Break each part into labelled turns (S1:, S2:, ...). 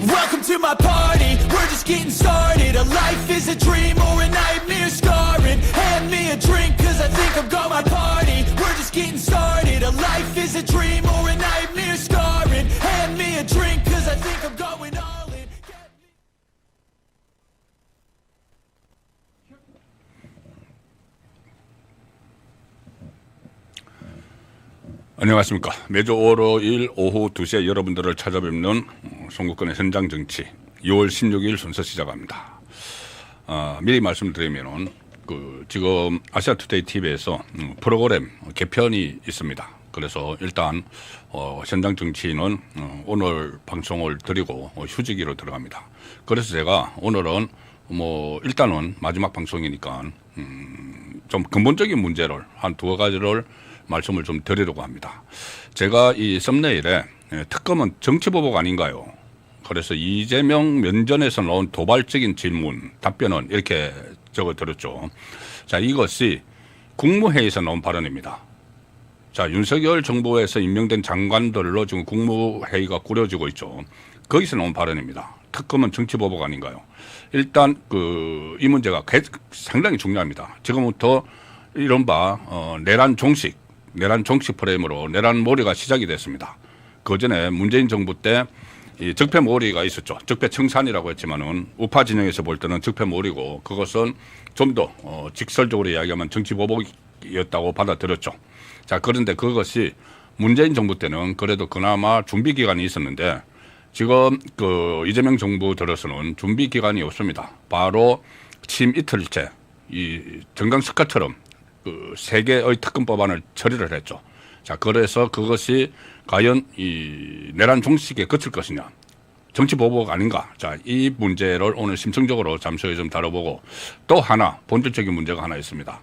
S1: Welcome to my party, we're just getting started. A life is a dream or a nightmare scarring. Hand me a drink cause I think I've got my party. We're just getting started. A life is a dream or a nightmare scarring. Hand me a drink cause I think I'm going all in.
S2: 안녕하십니까. 매주 월요일 오후 2시에 여러분들을 찾아뵙는 송국권의 현장 정치 2월 16일 순서 시작합니다. 미리 말씀드리면은 지금 아시아투데이 TV에서 프로그램 개편이 있습니다. 그래서 일단 현장 정치는 오늘 방송을 드리고 휴지기로 들어갑니다. 그래서 제가 오늘은 일단은 마지막 방송이니까 좀 근본적인 문제를 한 두 가지를 말씀을 좀 드리려고 합니다. 제가 이 썸네일에 특검은 정치보복 아닌가요? 그래서 이재명 면전에서 나온 도발적인 질문, 답변은 이렇게 적어드렸죠. 자, 이것이 국무회의에서 나온 발언입니다. 자, 윤석열 정부에서 임명된 장관들로 지금 국무회의가 꾸려지고 있죠. 거기서 나온 발언입니다. 특검은 정치보복 아닌가요? 일단 이 문제가 상당히 중요합니다. 지금부터 이른바 내란 종식 프레임으로 내란 몰이가 시작이 됐습니다. 그 전에 문재인 정부 때 이 적폐 몰이가 있었죠. 적폐 청산이라고 했지만은 우파 진영에서 볼 때는 적폐 몰이고 그것은 좀 더 직설적으로 이야기하면 정치 보복이었다고 받아들였죠. 자, 그런데 그것이 문재인 정부 때는 그래도 그나마 준비 기간이 있었는데 지금 이재명 정부 들어서는 준비 기간이 없습니다. 바로 취임 이틀째 이 정강석화처럼 3개의 특검법안을 처리를 했죠. 자, 그래서 그것이 과연 이 내란 종식에 그칠 것이냐, 정치 보복 아닌가. 자, 이 문제를 오늘 심층적으로 잠시 후에 좀 다뤄보고 또 하나 본질적인 문제가 하나 있습니다.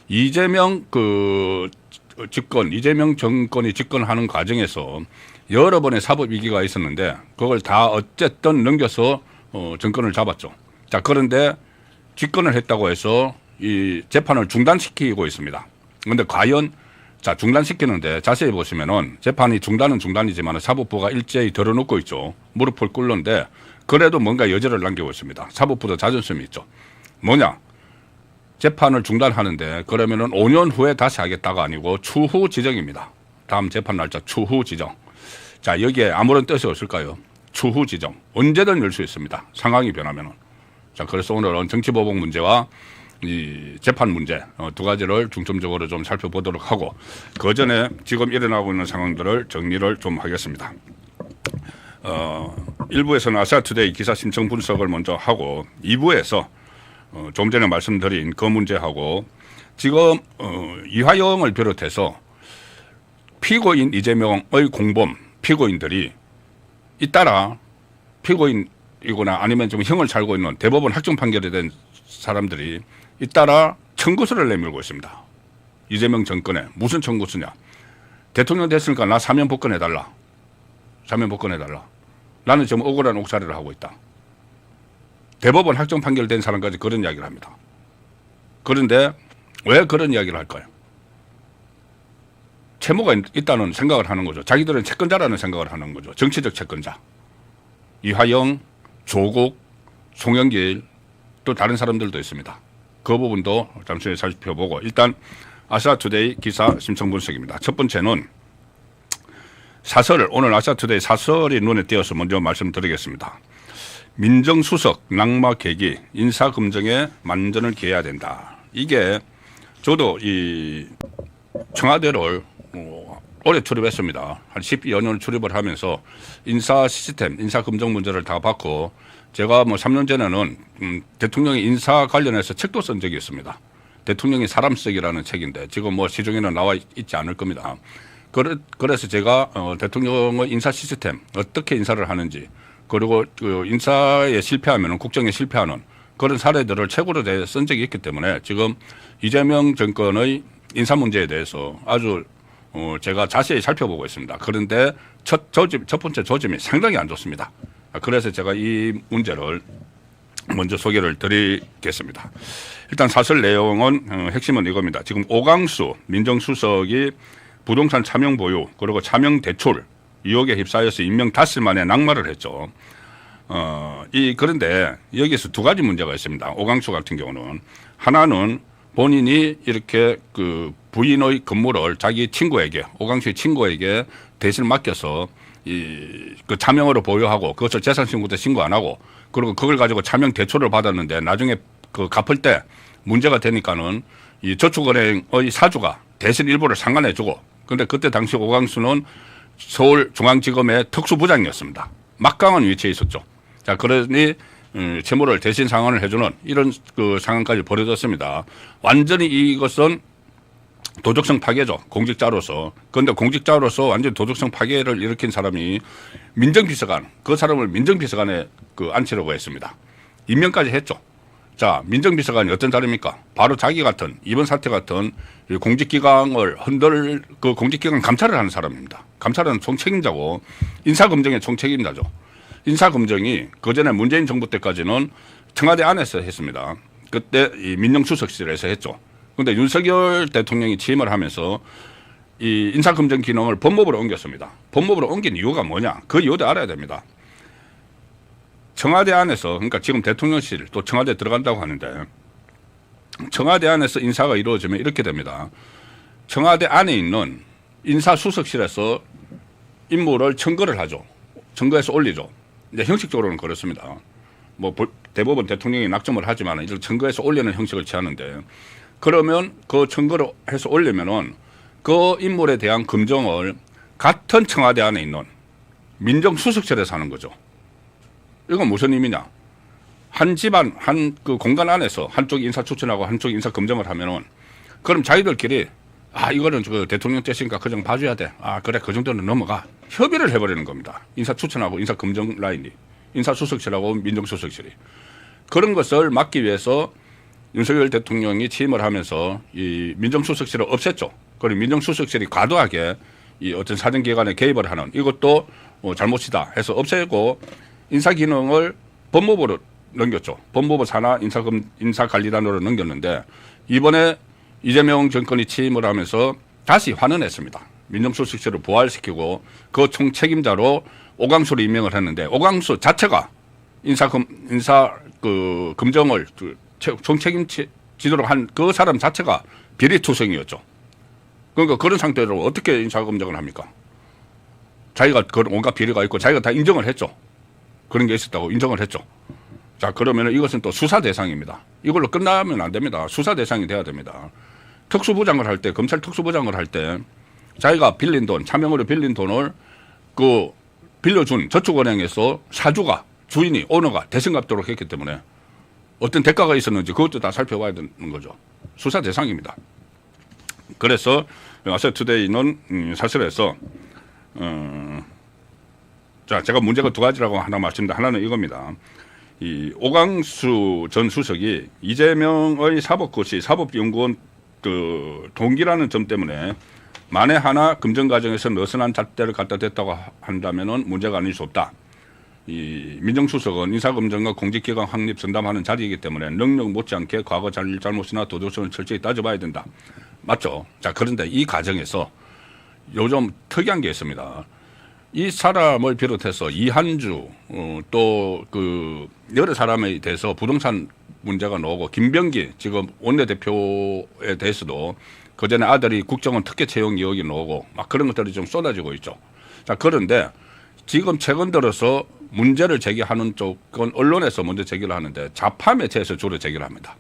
S2: 이재명 정권이 집권하는 과정에서 여러 번의 사법 위기가 있었는데 그걸 다 어쨌든 넘겨서 정권을 잡았죠. 자, 그런데 집권을 했다고 해서 이 재판을 중단시키고 있습니다. 그런데 과연 중단시키는데 자세히 보시면은 재판이 중단은 중단이지만 사법부가 일제히 들어놓고 있죠. 무릎을 꿇는데 그래도 뭔가 여지를 남기고 있습니다. 사법부도 자존심이 있죠. 뭐냐? 재판을 중단하는데 그러면은 5년 후에 다시 하겠다가 아니고 추후 지정입니다. 다음 재판 날짜 추후 지정. 자, 여기에 아무런 뜻이 없을까요? 추후 지정. 언제든 열 수 있습니다. 상황이 변하면은. 자, 그래서 오늘은 정치보복 문제와 이 재판 문제 두 가지를 중점적으로 좀 살펴보도록 하고 그 전에 지금 일어나고 있는 상황들을 정리를 좀 하겠습니다. 1부에서는 아시아투데이 기사 심층 분석을 먼저 하고 2부에서 좀 전에 말씀드린 그 문제하고 지금 이화영을 비롯해서 피고인 이재명의 공범 피고인들이 잇따라 피고인이거나 아니면 좀 형을 살고 있는 대법원 확정 판결이 된 사람들이 잇따라 청구서를 내밀고 있습니다. 이재명 정권에 무슨 청구서냐? 대통령 됐으니까 나 사면 복권해달라. 사면 복권해달라. 나는 지금 억울한 옥살이를 하고 있다. 대법원 확정 판결된 사람까지 그런 이야기를 합니다. 그런데 왜 그런 이야기를 할까요? 채무가 있다는 생각을 하는 거죠. 자기들은 채권자라는 생각을 하는 거죠. 정치적 채권자. 이화영, 조국, 송영길 또 다른 사람들도 있습니다. 그 부분도 잠시 후에 살펴보고 일단 아시아투데이 기사 심층 분석입니다. 첫 번째는 오늘 아시아투데이 사설이 눈에 띄어서 먼저 말씀드리겠습니다. 민정수석 낙마 계기 인사검증에 만전을 기해야 된다. 이게 저도 이 청와대를 오래 출입했습니다. 한 10여 년 출입을 하면서 인사 시스템, 인사 검증 문제를 다 받고 제가 3년 전에는 대통령의 인사 관련해서 책도 쓴 적이 있습니다. 대통령의 사람 쓰기라는 책인데 지금 시중에는 나와 있지 않을 겁니다. 그래서 제가 대통령의 인사 시스템 어떻게 인사를 하는지 그리고 인사에 실패하면 국정에 실패하는 그런 사례들을 책으로 쓴 적이 있기 때문에 지금 이재명 정권의 인사 문제에 대해서 아주 제가 자세히 살펴보고 있습니다. 그런데 첫 번째 조짐이 상당히 안 좋습니다. 그래서 제가 이 문제를 먼저 소개를 드리겠습니다. 일단 사설 내용은 핵심은 이겁니다. 지금 오강수 민정수석이 부동산 차명 보유 그리고 차명 대출 의혹에 휩싸여서 임명 닷새 만에 낙마를 했죠. 그런데 여기서 두 가지 문제가 있습니다. 오광수 같은 경우는 하나는 본인이 이렇게 그 부인의 근무를 자기 친구에게, 오광수의 친구에게 대신 맡겨서 그 차명으로 보유하고 그것을 재산신고도 신고 안 하고 그리고 그걸 가지고 차명 대출을 받았는데 나중에 그 갚을 때 문제가 되니까는 이 저축은행의 사주가 대신 일부를 상환해주고, 근데 그때 당시 오광수는 서울중앙지검의 특수부장이었습니다. 막강한 위치에 있었죠. 자, 그러니 채무를 대신 상환을 해주는 이런 그 상황까지 벌어졌습니다. 완전히 이것은 도덕성 파괴죠. 공직자로서. 그런데 공직자로서 완전히 도덕성 파괴를 일으킨 사람이 민정비서관, 그 사람을 민정비서관에 그 앉히려고 했습니다. 임명까지 했죠. 자, 민정비서관이 어떤 사람입니까? 바로 자기 같은, 이번 사태 같은 공직기강을 그 공직기강 감찰을 하는 사람입니다. 감찰은 총책임자고 인사검증의 총책임자죠. 인사검증이 그전에 문재인 정부 때까지는 청와대 안에서 했습니다. 그때 이 민정수석실에서 했죠. 그런데 윤석열 대통령이 취임을 하면서 이 인사검증 기능을 법무부로 옮겼습니다. 법무부로 옮긴 이유가 뭐냐? 그 이유도 알아야 됩니다. 청와대 안에서, 그러니까 지금 대통령실 또 청와대 들어간다고 하는데 청와대 안에서 인사가 이루어지면 이렇게 됩니다. 청와대 안에 있는 인사수석실에서 인물을 청거를 하죠. 청거해서 올리죠. 이제 형식적으로는 그렇습니다. 뭐 대법원 대통령이 낙점을 하지만 이걸 청거해서 올리는 형식을 취하는데, 그러면 그 청거를 해서 올리면은 그 인물에 대한 검증을 같은 청와대 안에 있는 민정수석실에서 하는 거죠. 이건 무슨 의미냐? 한 집안, 한 그 공간 안에서 한쪽이 인사 추천하고 한쪽이 인사 검증을 하면은, 그럼 자기들끼리 이거는 그 대통령 때시니까 그정 봐줘야 돼. 그래, 그 정도는 넘어가. 협의를 해버리는 겁니다. 인사 추천하고 인사 검증 라인이. 인사수석실하고 민정수석실이. 그런 것을 막기 위해서 윤석열 대통령이 취임을 하면서 이 민정수석실을 없앴죠. 그리고 민정수석실이 과도하게 이 어떤 사정기관에 개입을 하는, 이것도 잘못이다 해서 없애고 인사기능을 법무부로 넘겼죠. 법무부 산하 인사관리단으로 넘겼는데, 이번에 이재명 정권이 취임을 하면서 다시 환원했습니다. 민정수석실을 부활시키고 그 총책임자로 오광수를 임명을 했는데, 오광수 자체가 검정을 총책임 지도로 한 그 사람 자체가 비리투성이었죠. 그러니까 그런 상태로 어떻게 인사검증을 합니까? 자기가 그런 온갖 비리가 있고 자기가 다 인정을 했죠. 그런 게 있었다고 인정을 했죠. 자, 그러면 이것은 또 수사 대상입니다. 이걸로 끝나면 안 됩니다. 수사 대상이 돼야 됩니다. 특수부장을 할 때, 검찰 특수부장을 할 때 자기가 빌린 돈, 차명으로 빌린 돈을 그 빌려준 저축은행에서 사주가, 주인이, 오너가 대신 갚도록 했기 때문에 어떤 대가가 있었는지 그것도 다 살펴봐야 되는 거죠. 수사 대상입니다. 그래서 아세트데이는 사실에서 자, 제가 문제가 두 가지라고 하나 말씀드렸는데, 하나는 이겁니다. 이 오광수 전 수석이 이재명의 사법고시 사법연구원 그 동기라는 점 때문에 만에 하나 검증 과정에서 느슨한 잣대를 갖다 댔다고 한다면은 문제가 아닐 수 없다. 이 민정수석은 인사검증과 공직기강 확립 전담하는 자리이기 때문에 능력 못지않게 과거 잘못이나 도덕성을 철저히 따져봐야 된다. 맞죠? 자, 그런데 이 과정에서 요즘 특이한 게 있습니다. 이 사람을 비롯해서 이한주 또 그 여러 사람에 대해서 부동산 문제가 나오고, 김병기 지금 원내대표에 대해서도 그전에 아들이 국정원 특혜 채용 의혹이 나오고 막 그런 것들이 좀 쏟아지고 있죠. 자, 그런데 지금 최근 들어서 문제를 제기하는 쪽은 언론에서 먼저 제기를 하는데 좌파 매체에서 주로 제기를 합니다.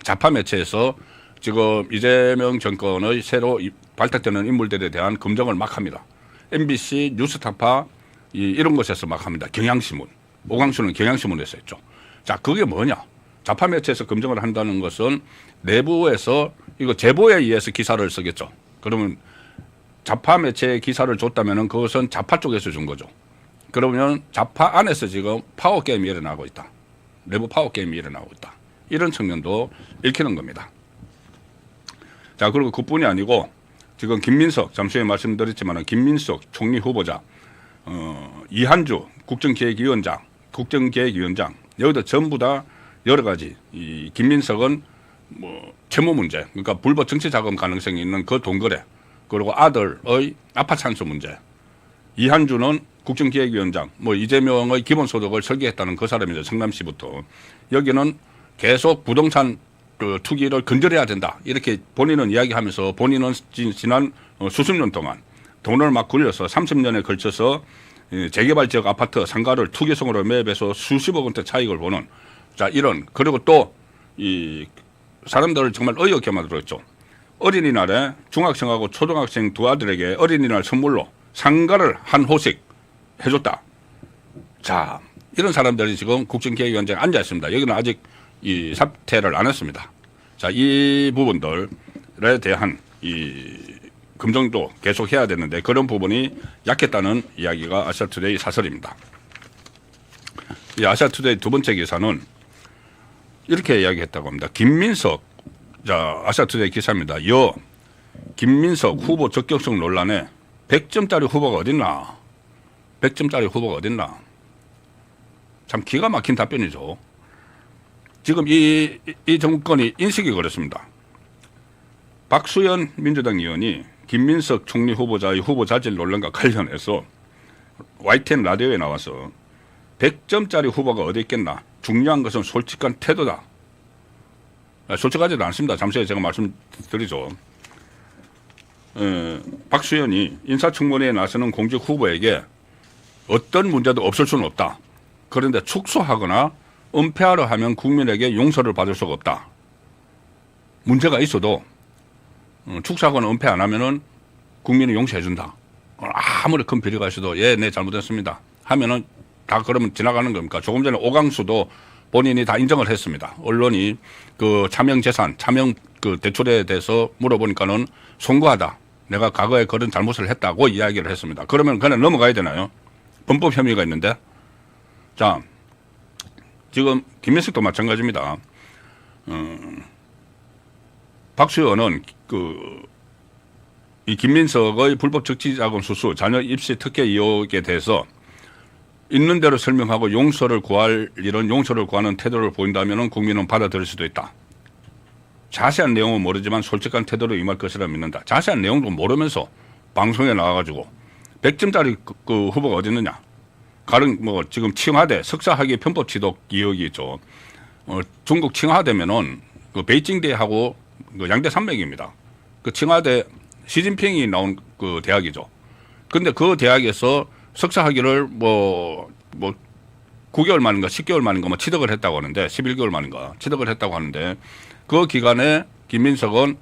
S2: 좌파 매체에서 지금 이재명 정권의 새로 발탁되는 인물들에 대한 검증을 막 합니다. MBC, 뉴스타파 이런 곳에서 막 합니다. 경향신문. 오광수는 경향신문에서 했죠. 자, 그게 뭐냐? 좌파 매체에서 검증을 한다는 것은 내부에서 이거 제보에 의해서 기사를 쓰겠죠. 그러면 좌파 매체에 기사를 줬다면 그것은 좌파 쪽에서 준 거죠. 그러면 좌파 안에서 지금 파워게임이 일어나고 있다. 내부 파워게임이 일어나고 있다. 이런 측면도 읽히는 겁니다. 자, 그리고 그뿐이 아니고 지금 김민석, 잠시 후에 말씀드렸지만 김민석 총리 후보자, 이한주 국정기획위원장, 여기도 전부 다 여러 가지, 이 김민석은 뭐 채무 문제, 그러니까 불법 정치 자금 가능성이 있는 그 돈 거래, 그리고 아들의 아파트 산수 문제, 이한주는 국정기획위원장, 뭐 이재명의 기본소득을 설계했다는 그 사람이죠. 성남시부터. 여기는 계속 부동산 그 투기를 근절해야 된다. 이렇게 본인은 이야기하면서 본인은 지난 수십 년 동안 돈을 막 굴려서 30년에 걸쳐서 재개발 지역 아파트 상가를 투기성으로 매입해서 수십억 원대 차익을 보는 자 이런 그리고 또 이 사람들을 정말 어이없게 만들었죠. 어린이날에 중학생하고 초등학생 두 아들에게 어린이날 선물로 상가를 한 호씩 해줬다. 자 이런 사람들이 지금 국정기획위원장에 앉아 있습니다. 여기는 아직 이 사퇴를 안 했습니다. 자 이 부분들에 대한 이 검증도 계속 해야 되는데 그런 부분이 약했다는 이야기가 아시아투데이 사설입니다. 이 아시아투데이 두 번째 기사는 이렇게 이야기했다고 합니다. 김민석, 자 아시아투데이 기사입니다. 김민석 후보 적격성 논란에 100점짜리 후보가 어딨나? 100점짜리 후보가 어딨나? 참 기가 막힌 답변이죠. 지금 이 정권이 인식이 그렇습니다. 박수현 민주당 의원이 김민석 총리 후보자의 후보 자질 논란과 관련해서 YTN 라디오에 나와서 100점짜리 후보가 어디 있겠나. 중요한 것은 솔직한 태도다. 솔직하지도 않습니다. 잠시 후에 제가 말씀드리죠. 박수현이 인사청문회에 나서는 공직 후보에게 어떤 문제도 없을 수는 없다. 그런데 축소하거나 은폐하려 하면 국민에게 용서를 받을 수가 없다. 문제가 있어도 축소하거나 은폐 안 하면은 국민이 용서해 준다. 아무리 큰 비리가 있어도 예, 네 잘못했습니다. 하면은 다 그러면 지나가는 겁니까? 조금 전에 오강수도 본인이 다 인정을 했습니다. 언론이 그 차명 재산, 차명 그 대출에 대해서 물어보니까는 송구하다. 내가 과거에 그런 잘못을 했다고 이야기를 했습니다. 그러면 그냥 넘어가야 되나요? 범법 혐의가 있는데. 자, 지금 김민석도 마찬가지입니다. 박수현은 이 김민석의 불법 적치자금 수수, 자녀 입시 특혜 의혹에 대해서 있는 대로 설명하고 용서를 구할 일은 용서를 구하는 태도를 보인다면 국민은 받아들일 수도 있다. 자세한 내용은 모르지만 솔직한 태도로 임할 것이라 믿는다. 자세한 내용도 모르면서 방송에 나와가지고 100점짜리 그 후보가 어디 있느냐. 가령 뭐 지금 칭화대 석사학위 편법 취득 의혹이 있죠. 중국 칭화대면은 그 베이징대하고 그 양대 산맥입니다. 그 칭화대 시진핑이 나온 그 대학이죠. 근데 그 대학에서 석사학위를 뭐 9개월 만인가 10개월 만인가 뭐 취득을 했다고 하는데 11개월 만인가 취득을 했다고 하는데 그 기간에 김민석은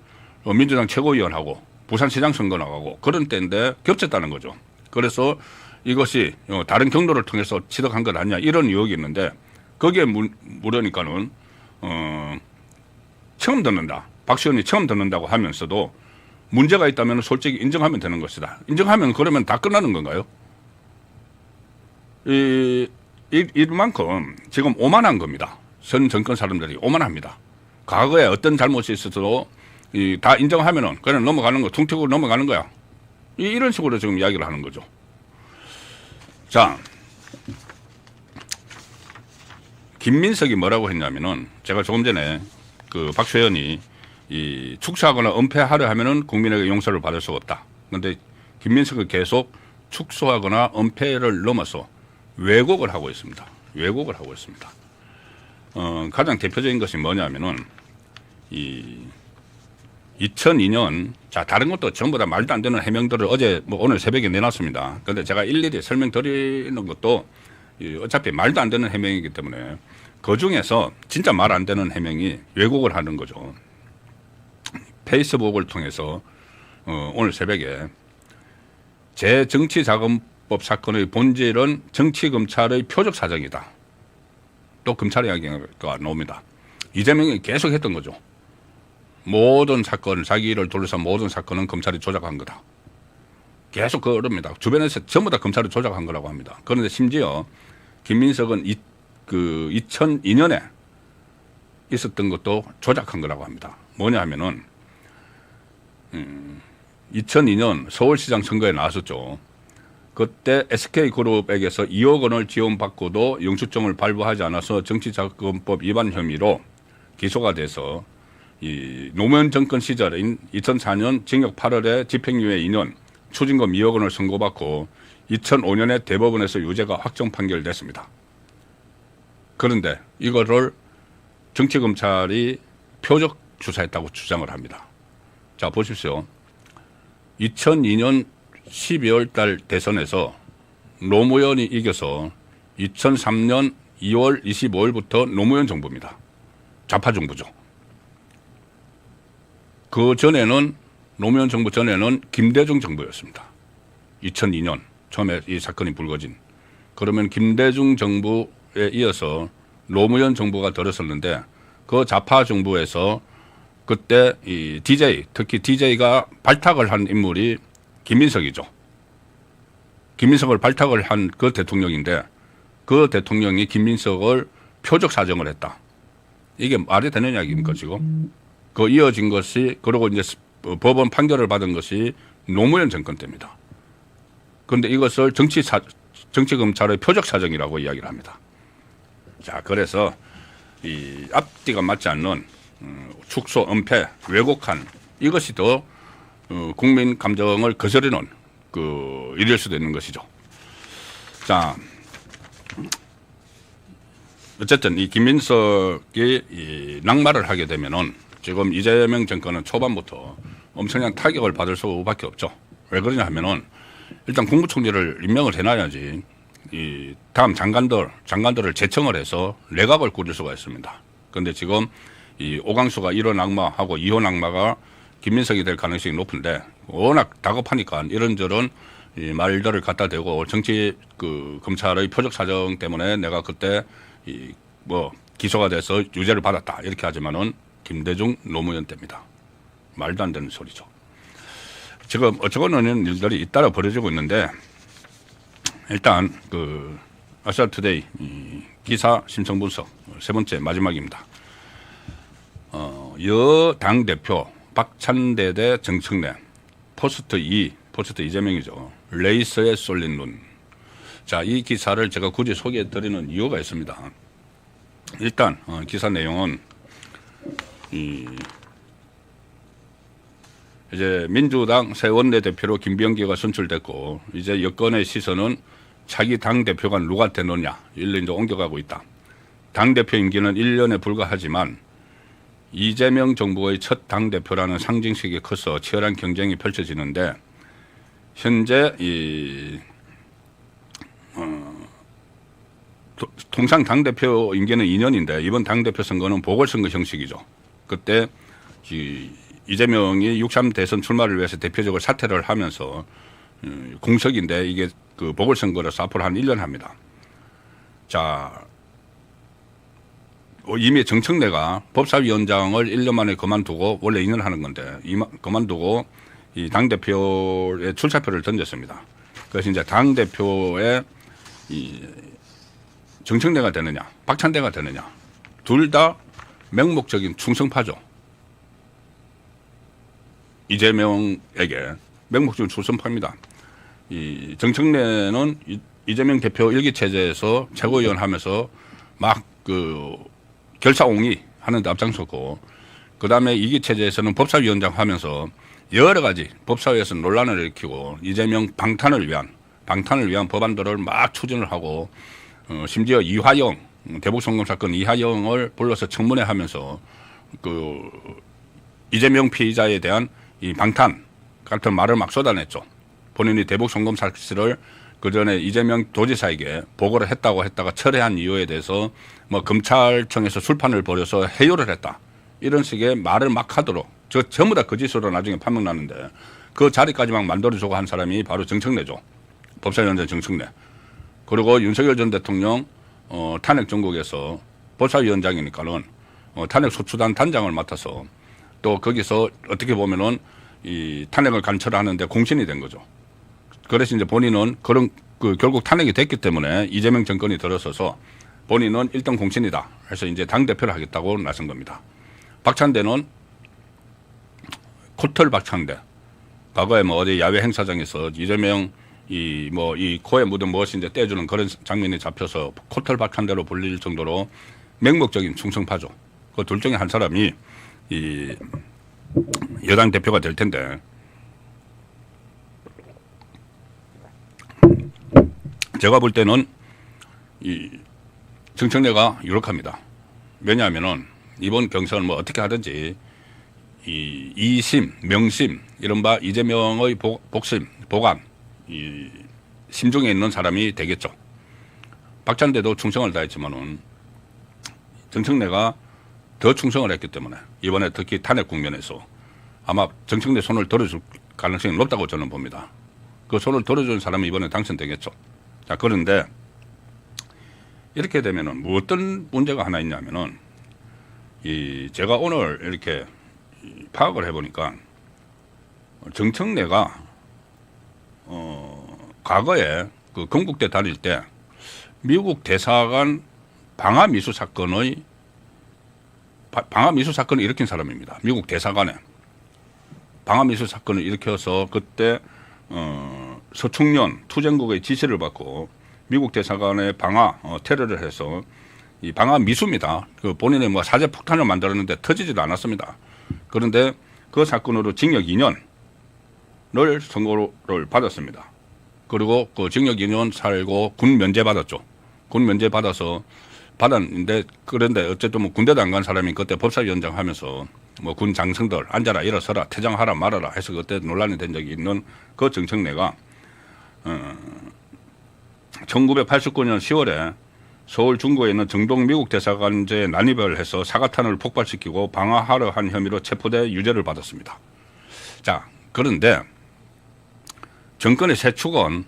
S2: 민주당 최고위원하고 부산시장 선거 나가고 그런 때인데 겹쳤다는 거죠. 그래서 이것이 다른 경로를 통해서 취득한 것 아니냐 이런 의혹이 있는데 거기에 물으니까는 처음 듣는다. 박수현이 처음 듣는다고 하면서도 문제가 있다면 솔직히 인정하면 되는 것이다. 인정하면 그러면 다 끝나는 건가요? 이만큼 지금 오만한 겁니다. 전 정권 사람들이 오만합니다. 과거에 어떤 잘못이 있어도 다 인정하면은 그냥 넘어가는 거, 퉁튀고 넘어가는 거야. 이런 식으로 지금 이야기를 하는 거죠. 자, 김민석이 뭐라고 했냐면은 제가 조금 전에 그 박수현이 이 축소하거나 은폐하려 하면은 국민에게 용서를 받을 수가 없다. 그런데 김민석은 계속 축소하거나 은폐를 넘어서 왜곡을 하고 있습니다. 왜곡을 하고 있습니다. 가장 대표적인 것이 뭐냐면은 이 2002년 자 다른 것도 전부 다 말도 안 되는 해명들을 어제 뭐 오늘 새벽에 내놨습니다. 그런데 제가 일일이 설명드리는 것도 어차피 말도 안 되는 해명이기 때문에 그 중에서 진짜 말 안 되는 해명이 왜곡을 하는 거죠. 페이스북을 통해서 오늘 새벽에 재정치자금법 사건의 본질은 정치검찰의 표적 사정이다. 또 검찰 이야기가 나옵니다. 이재명이 계속 했던 거죠. 모든 사건, 자기를 둘러싼 모든 사건은 검찰이 조작한 거다. 계속 그럽니다. 주변에서 전부 다 검찰이 조작한 거라고 합니다. 그런데 심지어 김민석은 2002년에 있었던 것도 조작한 거라고 합니다. 뭐냐 하면은 2002년 서울시장 선거에 나왔었죠. 그때 SK그룹에게서 2억 원을 지원받고도 영수증을 발부하지 않아서 정치자금법 위반 혐의로 기소가 돼서 이 노무현 정권 시절인 2004년 징역 8월에 집행유예 2년, 추징금 2억 원을 선고받고 2005년에 대법원에서 유죄가 확정 판결됐습니다. 그런데 이거를 정치검찰이 표적 수사했다고 주장을 합니다. 자, 보십시오. 2002년 12월 달 대선에서 노무현이 이겨서 2003년 2월 25일부터 노무현 정부입니다. 좌파 정부죠. 그 전에는 노무현 정부 전에는 김대중 정부였습니다. 2002년 처음에 이 사건이 불거진. 그러면 김대중 정부에 이어서 노무현 정부가 들어섰는데 그 좌파 정부에서 그때 이 DJ, 특히 DJ가 발탁을 한 인물이 김민석이죠. 김민석을 발탁을 한 그 대통령인데 그 대통령이 김민석을 표적 사정을 했다. 이게 말이 되는 이야기입니까 지금? 그 이어진 것이 그리고 이제 법원 판결을 받은 것이 노무현 정권 때입니다. 그런데 이것을 정치검찰의 표적 사정이라고 이야기를 합니다. 자, 그래서 이 앞뒤가 맞지 않는 축소, 은폐, 왜곡한 이것이 더 국민 감정을 거스르는 그 일일 수도 있는 것이죠. 자, 어쨌든 이 김민석이 이 낙마를 하게 되면은 지금 이재명 정권은 초반부터 엄청난 타격을 받을 수밖에 없죠. 왜 그러냐 하면은 일단 국무총리를 임명을 해놔야지 이 다음 장관들을 재청을 해서 내각을 꾸릴 수가 있습니다. 그런데 지금 이 오강수가 1호 낙마하고 2호 낙마가 김민석이 될 가능성이 높은데 워낙 다급하니까 이런저런 이 말들을 갖다 대고 정치 그 검찰의 표적 사정 때문에 내가 그때 이 뭐 기소가 돼서 유죄를 받았다 이렇게 하지만은 김대중 노무현 때입니다. 말도 안 되는 소리죠. 지금 어쩌고는 일들이 잇따라 벌어지고 있는데 일단 그 아시아투데이 기사 심층 분석 세 번째 마지막입니다. 여당 대표 박찬대 대 정청래 포스트 이재명이죠. 레이서에 쏠린 눈. 자, 이 기사를 제가 굳이 소개해 드리는 이유가 있습니다. 일단 기사 내용은 이제 민주당 새 원내대표로 김병기가 선출됐고 이제 여권의 시선은 자기 당 대표가 누가 되느냐 일로 이제 옮겨가고 있다. 당 대표 임기는 1년에 불과하지만 이재명 정부의 첫 당 대표라는 상징식이 커서 치열한 경쟁이 펼쳐지는데 현재 통상 당 대표 임기는 2년인데 이번 당 대표 선거는 보궐선거 형식이죠. 그때 이재명이 6.3 대선 출마를 위해서 대표적으로 사퇴를 하면서 공석인데 이게 그 보궐선거라서 앞으로 한 1년 합니다. 자, 이미 정청래가 법사위원장을 1년 만에 그만두고 원래 2년 하는 건데 그만두고 이 당대표의 출사표를 던졌습니다. 그래서 이제 당대표의 정청래가 되느냐 박찬대가 되느냐 둘 다 맹목적인 충성파죠. 이재명에게 맹목적인 충성파입니다. 이 정청래는 이재명 대표 일기 체제에서 최고위원 하면서 막 그 결사옹위 하는데 앞장섰고 그 다음에 이기 체제에서는 법사위원장 하면서 여러 가지 법사위에서 논란을 일으키고 이재명 방탄을 위한 법안들을 막 추진을 하고 심지어 이화영 대북송금 사건 이화영을 불러서 청문회 하면서 그 이재명 피의자에 대한 이 방탄 같은 말을 막 쏟아냈죠. 본인이 대북송금 사실을 그 전에 이재명 도지사에게 보고를 했다가 철회한 이유에 대해서 뭐 검찰청에서 술판을 벌여서 해요를 했다. 이런 식의 말을 막 하도록 전부 다 거짓으로 나중에 판명나는데 그 자리까지만 만들어주고 한 사람이 바로 정청래죠. 법사위원장 정청래. 그리고 윤석열 전 대통령 탄핵 정국에서 법사위원장이니까는 탄핵 소추단 단장을 맡아서 또 거기서 어떻게 보면은 이 탄핵을 관철하는데 공신이 된 거죠. 그래서 이제 본인은 그런 결국 탄핵이 됐기 때문에 이재명 정권이 들어서서 본인은 1등 공신이다 해서 이제 당 대표를 하겠다고 나선 겁니다. 박찬대는 코털 박찬대. 과거에 뭐 어디 야외 행사장에서 이재명 이 코에 묻은 무엇이 이제 떼주는 그런 장면이 잡혀서 코털 박찬대로 불릴 정도로 맹목적인 충성파죠. 그 둘 중에 한 사람이 이 여당 대표가 될 텐데 제가 볼 때는 이 정청래가 유력합니다. 왜냐하면은 이번 경선은 뭐 어떻게 하든지 이 이심, 명심, 이른바 이재명의 복심, 보관, 이 심중에 있는 사람이 되겠죠. 박찬대도 충성을 다했지만은 정청래가 더 충성을 했기 때문에 이번에 특히 탄핵 국면에서 아마 정청래 손을 들어줄 가능성이 높다고 저는 봅니다. 그 손을 들어준 사람이 이번에 당선되겠죠. 자, 그런데 이렇게 되면은 뭐 어떤 문제가 하나 있냐면은 제가 오늘 이렇게 파악을 해보니까 정청래가 과거에 그 건국대 다닐 때 미국 대사관 방화미수 사건을 일으킨 사람입니다. 미국 대사관에 방화미수 사건을 일으켜서 그때 서충년 투쟁국의 지시를 받고 미국 대사관에 방화 테러를 해서 이 방화 미수입니다. 그 본인의 뭐 사제 폭탄을 만들었는데 터지지도 않았습니다. 그런데 그 사건으로 징역 2년을 선고를 받았습니다. 그리고 그 징역 2년 살고 군 면제 받았죠. 군 면제 받았는데 그런데 어쨌든 뭐 군대도 안 간 사람이 그때 법사위원장 하면서 뭐 군 장성들 앉아라 일어서라 퇴장하라 말아라 해서 그때 논란이 된 적이 있는 그 정청래가 1989년 10월에 서울 중구에 있는 정동 미국 대사관제에 난입을 해서 사가탄을 폭발시키고 방화하려 한 혐의로 체포돼 유죄를 받았습니다. 자, 그런데 정권의 세 축은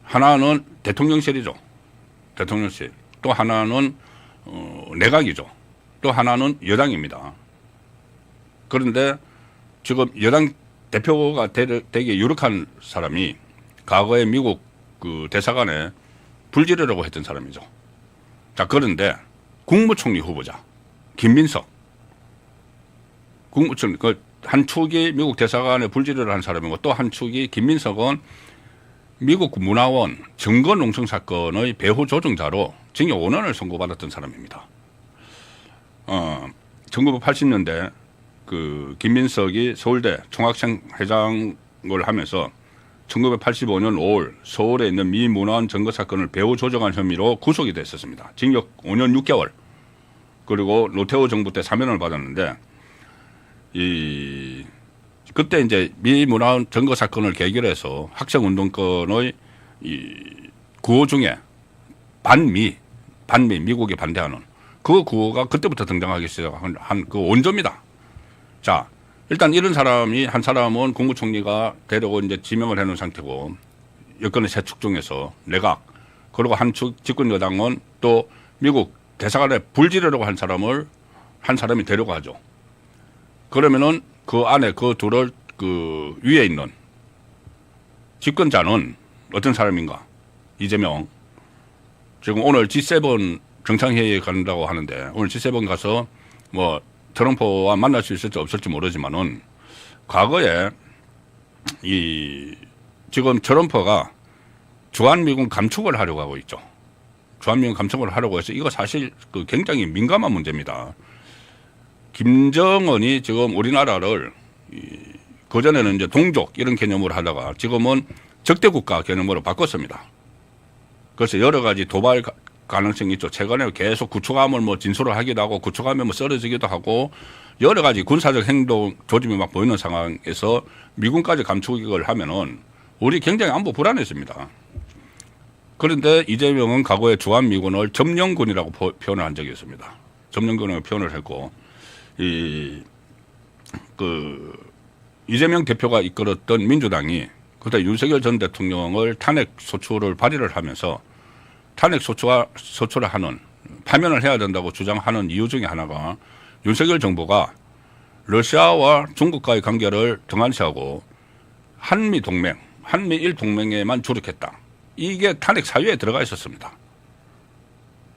S2: 하나는 대통령실이죠. 대통령실. 또 하나는 내각이죠. 또 하나는 여당입니다. 그런데 지금 여당 대표가 되게 유력한 사람이 과거에 미국 그 대사관에 불지르려고 했던 사람이죠. 자, 그런데 국무총리 후보자 김민석 국무총리 그 한 축이 미국 대사관에 불지르를 한 사람이고 또 한 축이 김민석은 미국 문화원 증거 농성 사건의 배후 조종자로 징역 5년을 선고받았던 사람입니다. 1980년대 그 김민석이 서울대 총학생 회장을 하면서 1985년 5월 서울에 있는 미 문화원 증거 사건을 배후 조종한 혐의로 구속이 됐었습니다. 징역 5년 6개월. 그리고 노태우 정부 때 사면을 받았는데 그때 이제 미 문화원 증거 사건을 계기로 학생 운동권의 구호 중에 반미 미국에 반대하는 그 구호가 그때부터 등장하기 시작한 그 원조입니다. 자, 일단 이런 사람이 한 사람은 국무총리가 되려고 이제 지명을 해놓은 상태고 여권의 세 축 중에서 내각 그리고 한 축 집권 여당은 또 미국 대사관에 불지르려고 한 사람이 되려고 하죠. 그러면은 그 안에 그 둘을 그 위에 있는 집권자는 어떤 사람인가? 이재명. 지금 오늘 G7 정상회의에 간다고 하는데 오늘 G7 가서 뭐 트럼프와 만날 수 있을지 없을지 모르지만은 과거에 지금 트럼프가 주한미군 감축을 하려고 하고 있죠. 주한미군 감축을 하려고 해서 이거 사실 그 굉장히 민감한 문제입니다. 김정은이 지금 우리나라를 그전에는 이제 동족 이런 개념으로 하다가 지금은 적대국가 개념으로 바꿨습니다. 그래서 여러 가지 도발 가능성이 있죠. 최근에 계속 구축함을 뭐 진술을 하기도 하고 구축하면 뭐 쓰러지기도 하고 여러 가지 군사적 행동 조짐이 막 보이는 상황에서 미군까지 감축을 하면은 우리 굉장히 안보 불안해집니다. 그런데 이재명은 과거에 주한미군을 점령군이라고 표현을 한 적이 있습니다. 점령군이라고 표현을 했고 이재명 대표가 이끌었던 민주당이 그때 윤석열 전 대통령을 탄핵 소추를 발의를 하면서 탄핵 소추를 하는 파면을 해야 된다고 주장하는 이유 중에 하나가 윤석열 정부가 러시아와 중국과의 관계를 등한시하고 한미 동맹, 한미일 동맹에만 주력했다. 이게 탄핵 사유에 들어가 있었습니다.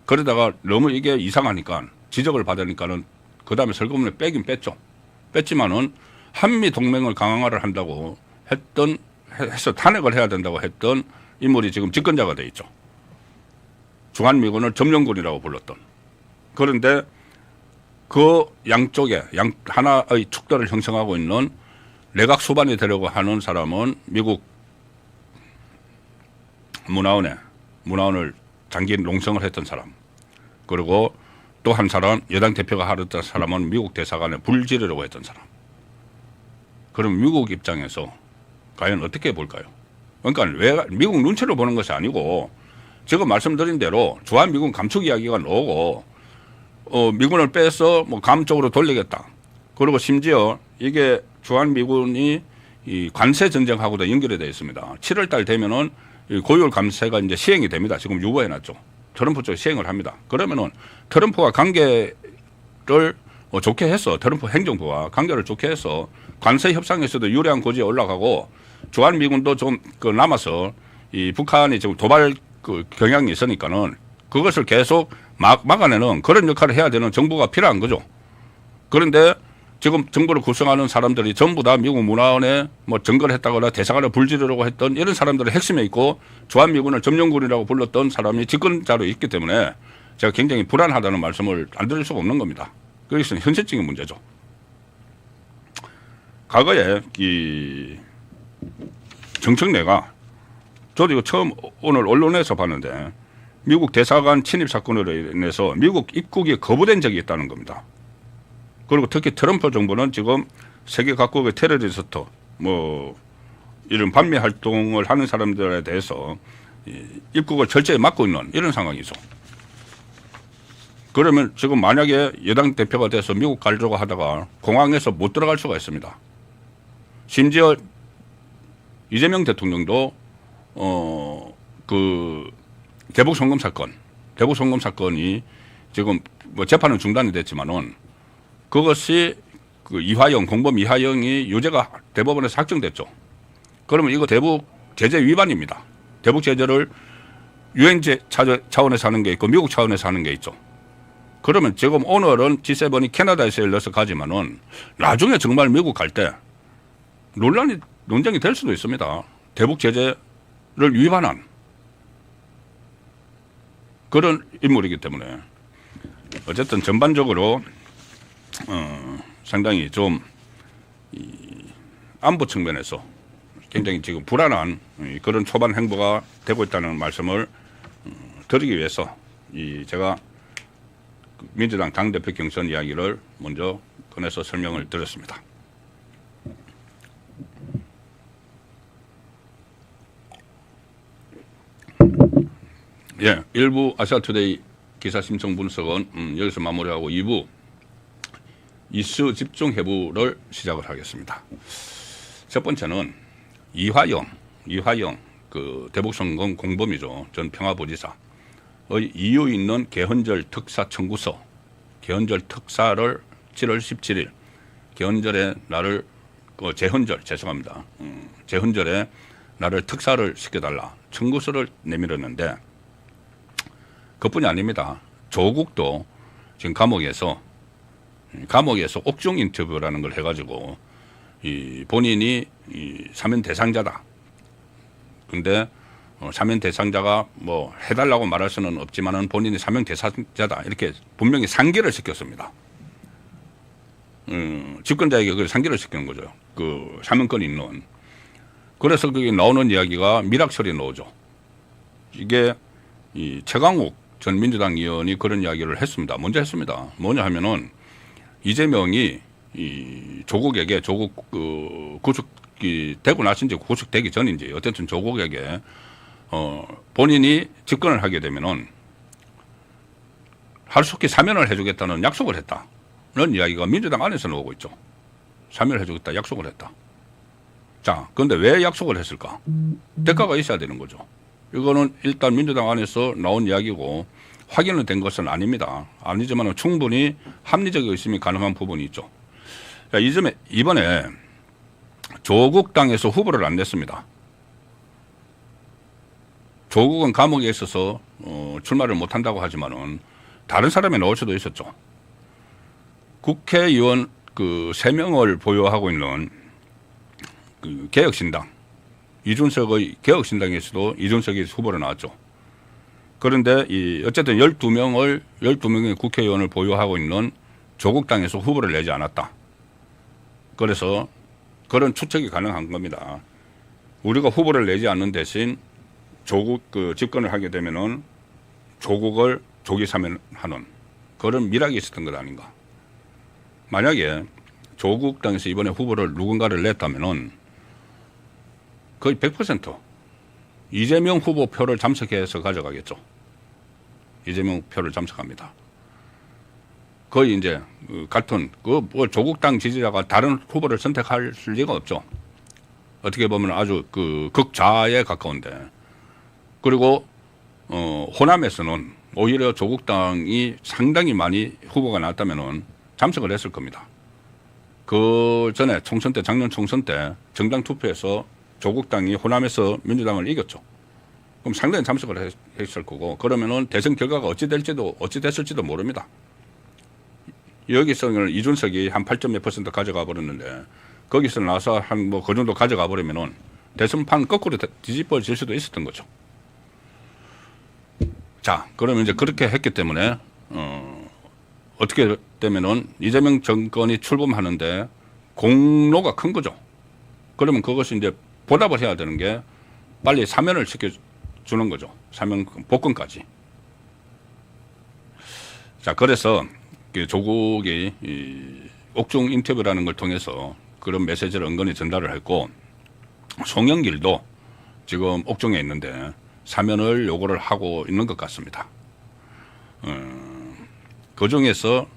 S2: 그러다가 너무 이게 이상하니까 지적을 받으니까는 그 다음에 설거문에 빼긴 뺐죠. 뺐지만은 한미 동맹을 강화를 한다고 해서 탄핵을 해야 된다고 했던 인물이 지금 집권자가 돼 있죠. 주한미군을 점령군이라고 불렀던. 그런데 그 양쪽에 하나의 축들을 형성하고 있는 내각 수반이 되려고 하는 사람은 미국 문화원을 장기 농성을 했던 사람, 그리고 또 한 사람, 여당 대표가 하던 사람은 미국 대사관에 불 지르려고 했던 사람. 그럼 미국 입장에서 과연 어떻게 볼까요? 그러니까 왜 미국 눈치를 보는 것이 아니고 지금 말씀드린 대로 주한미군 감축 이야기가 나오고 미군을 빼서 뭐 괌 쪽으로 돌리겠다. 그리고 심지어 이게 주한미군이 이 관세 전쟁하고도 연결이 되어 있습니다. 7월 달 되면은 고율 감세가 이제 시행이 됩니다. 지금 유보해 놨죠. 트럼프 쪽에 시행을 합니다. 그러면은 트럼프와 관계를 좋게 해서 트럼프 행정부와 관계를 좋게 해서 관세 협상에서도 유리한 고지에 올라가고 주한미군도 좀 남아서 이 북한이 지금 도발 경향이 있으니까는 그것을 계속 막아내는 그런 역할을 해야 되는 정부가 필요한 거죠. 그런데 지금 정부를 구성하는 사람들이 전부 다 미국 문화원에 뭐 증거를 했다거나 대사관을 불지르려고 했던 이런 사람들의 핵심에 있고 주한미군을 점령군이라고 불렀던 사람이 집권자로 있기 때문에 제가 굉장히 불안하다는 말씀을 안 드릴 수가 없는 겁니다. 그것은 현실적인 문제죠. 과거에 이 정청래가 저도 이거 처음 오늘 언론에서 봤는데 미국 대사관 침입 사건으로 인해서 미국 입국이 거부된 적이 있다는 겁니다. 그리고 특히 트럼프 정부는 지금 세계 각국의 테러리스트 뭐 이런 반미 활동을 하는 사람들에 대해서 입국을 철저히 막고 있는 이런 상황이죠. 그러면 지금 만약에 여당 대표가 돼서 미국 가려고 하다가 공항에서 못 들어갈 수가 있습니다. 심지어 이재명 대통령도 그 대북 송금 사건이 지금 뭐 재판은 중단이 됐지만은 그것이 그 이화영 공범 이화영이 유죄가 대법원에서 확정됐죠. 그러면 이거 대북 제재 위반입니다. 대북 제재를 유엔 차원에서 하는 게 있고 미국 차원에서 하는 게 있죠. 그러면 지금 오늘은 G7이 캐나다에서 열려서 가지만은 나중에 정말 미국 갈 때 논쟁이 될 수도 있습니다. 대북 제재를 위반한 그런 인물이기 때문에 어쨌든 전반적으로 상당히 좀 안보 측면에서 굉장히 지금 불안한 그런 초반 행보가 되고 있다는 말씀을 드리기 위해서 제가 민주당 당대표 경선 이야기를 먼저 꺼내서 설명을 드렸습니다. 예, 1부 아시아투데이 기사 신청 분석은 여기서 마무리하고 2부 이슈 집중 해부를 시작을 하겠습니다. 첫 번째는 이화영 그 대북송금 공범이죠. 전 평화부지사의 이유 있는 개헌절 특사 청구서, 개헌절 특사를 7월 17일 개헌절에 나를 재헌절에 나를 특사를 시켜달라 청구서를 내밀었는데 그뿐이 아닙니다. 조국도 지금 감옥에서 옥중 인터뷰라는 걸 해가지고 본인이 사면 대상자다. 근데 사면 대상자가 뭐 해달라고 말할 수는 없지만은 본인이 사면 대상자다. 이렇게 분명히 상기를 시켰습니다. 집권자에게 그걸 상기를 시키는 거죠. 그 사면권이 있는. 그래서 그게 나오는 이야기가 밀락설이 나오죠. 이게 최강욱 전 민주당 의원이 그런 이야기를 했습니다. 먼저 했습니다. 뭐냐 하면은 이재명이 조국에게 구속이 되고 나서인지 구속되기 전인지 어쨌든 조국에게 본인이 집권을 하게 되면은 하루속히 사면을 해주겠다는 약속을 했다는 이야기가 민주당 안에서 나오고 있죠. 사면을 해주겠다 약속을 했다. 자, 그런데 왜 약속을 했을까? 대가가 있어야 되는 거죠. 이거는 일단 민주당 안에서 나온 이야기고 확인은 된 것은 아닙니다. 아니지만 충분히 합리적 의심이 가능한 부분이 있죠. 자, 이번에 조국당에서 후보를 안 냈습니다. 조국은 감옥에 있어서 출마를 못한다고 하지만은 다른 사람이 나올 수도 있었죠. 국회의원 그 3명을 보유하고 있는 그 개혁신당 이준석의 개혁신당에서도 이준석이 후보로 나왔죠. 그런데 어쨌든 12명의 국회의원을 보유하고 있는 조국당에서 후보를 내지 않았다. 그래서 그런 추측이 가능한 겁니다. 우리가 후보를 내지 않는 대신 조국 그 집권을 하게 되면은 조국을 조기 사면하는 그런 미락이 있었던 것 아닌가. 만약에 조국 당에서 이번에 후보를 누군가를 냈다면은 거의 100% 이재명 후보 표를 잠석해서 가져가겠죠. 이재명 표를 잠석합니다. 거의 이제 같은 뭐 조국 당 지지자가 다른 후보를 선택할 리가 없죠. 어떻게 보면 아주 극좌에 가까운데. 그리고 호남에서는 오히려 조국 당이 상당히 많이 후보가 나왔다면은 잠석을 했을 겁니다. 그 전에 총선 때 작년 총선 때 정당 투표에서 조국 당이 호남에서 민주당을 이겼죠. 그럼 상당히 잠석을 했을 거고 그러면은 대선 결과가 어찌 됐을지도 모릅니다. 여기서는 이준석이 한 8몇 % 가져가 버렸는데 거기서 나서 한 뭐 그 정도 가져가 버리면은 대선판 거꾸로 뒤집어질 수도 있었던 거죠. 자, 그러면 이제 그렇게 했기 때문에 어떻게 되면은 이재명 정권이 출범하는데 공로가 큰 거죠. 그러면 그것이 이제 보답을 해야 되는 게 빨리 사면을 시켜주는 거죠. 사면 복권까지. 자, 그래서 조국이 이 옥중 인터뷰라는 걸 통해서 그런 메시지를 은근히 전달을 했고 송영길도 지금 옥중에 있는데 사면을 요구를 하고 있는 것 같습니다. 그 중에서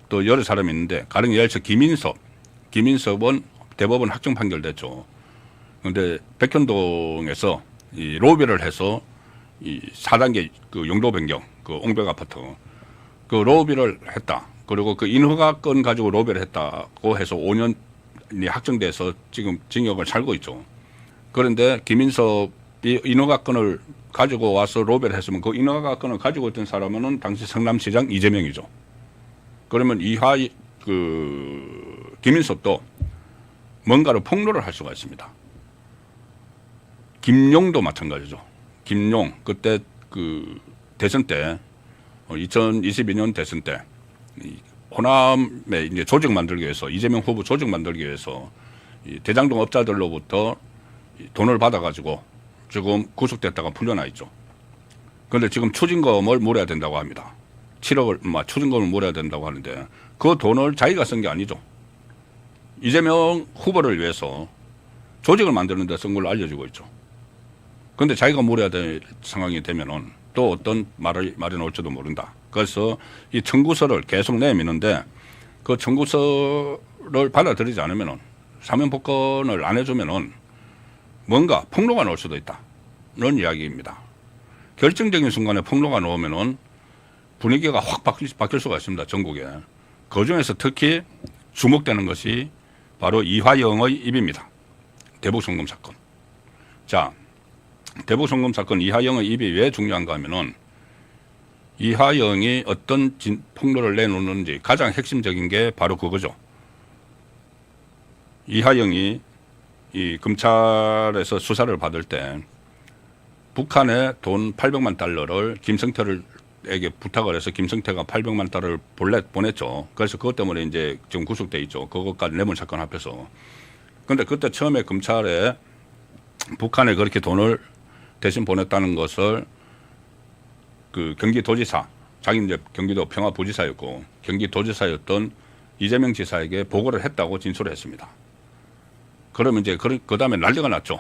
S2: 또 여러 사람이 있는데 가령 예를 들어 김인섭은 대법원 확정 판결됐죠. 그런데 백현동에서 이 로비를 해서 이 4단계 그 용도 변경 그 옹백 아파트 그 로비를 했다. 그리고 그 인허가권 가지고 로비를 했다고 해서 5년이 확정돼서 지금 징역을 살고 있죠. 그런데 김인섭이 인허가권을 가지고 와서 로비를 했으면 그 인허가권을 가지고 있던 사람은 당시 성남시장 이재명이죠. 그러면 김인섭도 뭔가를 폭로를 할 수가 있습니다. 김용도 마찬가지죠. 김용 그때 그 대선 때 2022년 대선 때 호남에 이제 조직 만들기 위해서 이재명 후보 조직 만들기 위해서 이 대장동 업자들로부터 돈을 받아가지고 지금 구속됐다가 풀려나 있죠. 그런데 지금 추징금을 물어야 된다고 합니다. 7억을 추징금을 물어야 된다고 하는데 그 돈을 자기가 쓴 게 아니죠. 이재명 후보를 위해서 조직을 만드는 데 쓴 걸로 알려지고 있죠. 그런데 자기가 물어야 될 상황이 되면은 또 어떤 말이 나올지도 모른다. 그래서 이 청구서를 계속 내미는데 그 청구서를 받아들이지 않으면은 사면 복권을 안 해주면은 뭔가 폭로가 나올 수도 있다. 이런 이야기입니다. 결정적인 순간에 폭로가 나오면은 분위기가 확 바뀔 수가 있습니다. 전국에. 그 중에서 특히 주목되는 것이 바로 이화영의 입입니다. 대북송금 사건. 자, 대북송금 사건 이화영의 입이 왜 중요한가 하면은 이화영이 어떤 폭로를 내놓는지 가장 핵심적인 게 바로 그거죠. 이화영이 이 검찰에서 수사를 받을 때 북한에 돈 800만 달러를 김성태에게 부탁을 해서 김성태가 800만 달러를 보냈죠. 그래서 그것 때문에 이제 지금 구속돼 있죠. 그것까지 뇌물 사건 합해서. 그런데 그때 처음에 검찰에 북한에 그렇게 돈을 대신 보냈다는 것을 그 경기도지사, 자기는 이제 경기도 평화부지사였고 경기도지사였던 이재명 지사에게 보고를 했다고 진술을 했습니다. 그러면 이제 그 다음에 난리가 났죠.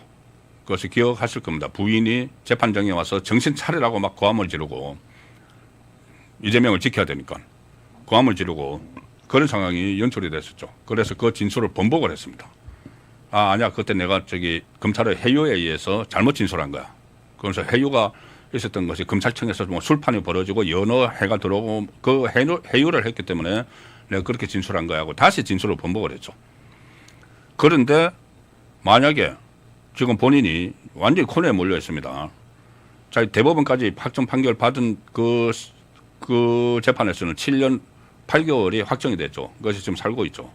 S2: 그것을 기억하실 겁니다. 부인이 재판정에 와서 정신 차리라고 막 고함을 지르고 이재명을 지켜야 되니까 고함을 지르고 그런 상황이 연출이 됐었죠. 그래서 그 진술을 번복을 했습니다. 아니야. 그때 내가 검찰의 해유에 의해서 잘못 진술한 거야. 그래서 해유가 있었던 것이 검찰청에서 뭐 술판이 벌어지고 여러 해가 들어오고 그 해유를 했기 때문에 내가 그렇게 진술한 거야 하고 다시 진술을 번복을 했죠. 그런데 만약에 지금 본인이 완전히 코너에 몰려 있습니다. 자, 대법원까지 확정 판결 받은 그 재판에서는 7년 8개월이 확정이 됐죠. 그것이 지금 살고 있죠.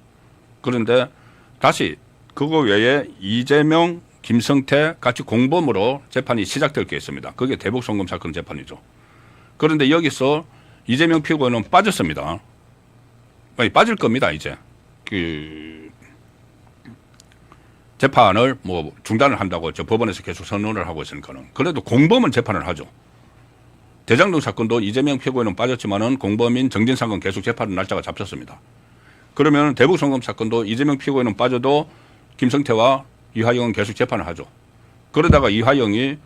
S2: 그런데 다시 그거 외에 이재명, 김성태 같이 공범으로 재판이 시작될 게 있습니다. 그게 대북송금 사건 재판이죠. 그런데 여기서 이재명 피고인은 빠졌습니다. 빠질 겁니다. 이제 재판을 뭐 중단을 한다고 저 법원에서 계속 선언을 하고 있으니까는 그래도 공범은 재판을 하죠. 대장동 사건도 이재명 피고인은 빠졌지만은 공범인 정진상은 계속 재판 날짜가 잡혔습니다. 그러면 대북 송금 사건도 이재명 피고인은 빠져도 김성태와 이화영은 계속 재판을 하죠. 그러다가 이화영이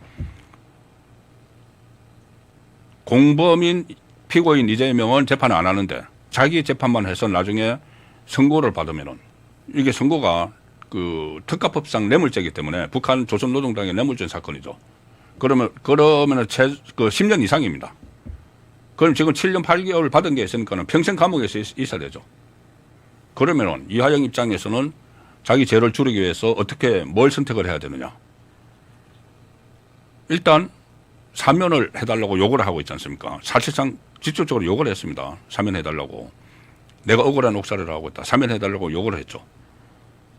S2: 공범인 피고인 이재명은 재판을 안 하는데 자기 재판만 해서 나중에 선고를 받으면은 이게 선고가 그 특가법상 뇌물죄이기 때문에 북한 조선노동당의 뇌물죄 사건이죠. 그러면은 그 10년 이상입니다. 그럼 지금 7년 8개월 받은 게 있으니까는 평생 감옥에 있어야 되죠. 그러면은 이화영 입장에서는 자기 죄를 줄이기 위해서 어떻게 뭘 선택을 해야 되느냐. 일단 사면을 해달라고 요구를 하고 있지 않습니까? 사실상 직접적으로 요구를 했습니다. 사면해달라고. 내가 억울한 옥살이를 하고 있다. 사면해달라고 요구를 했죠.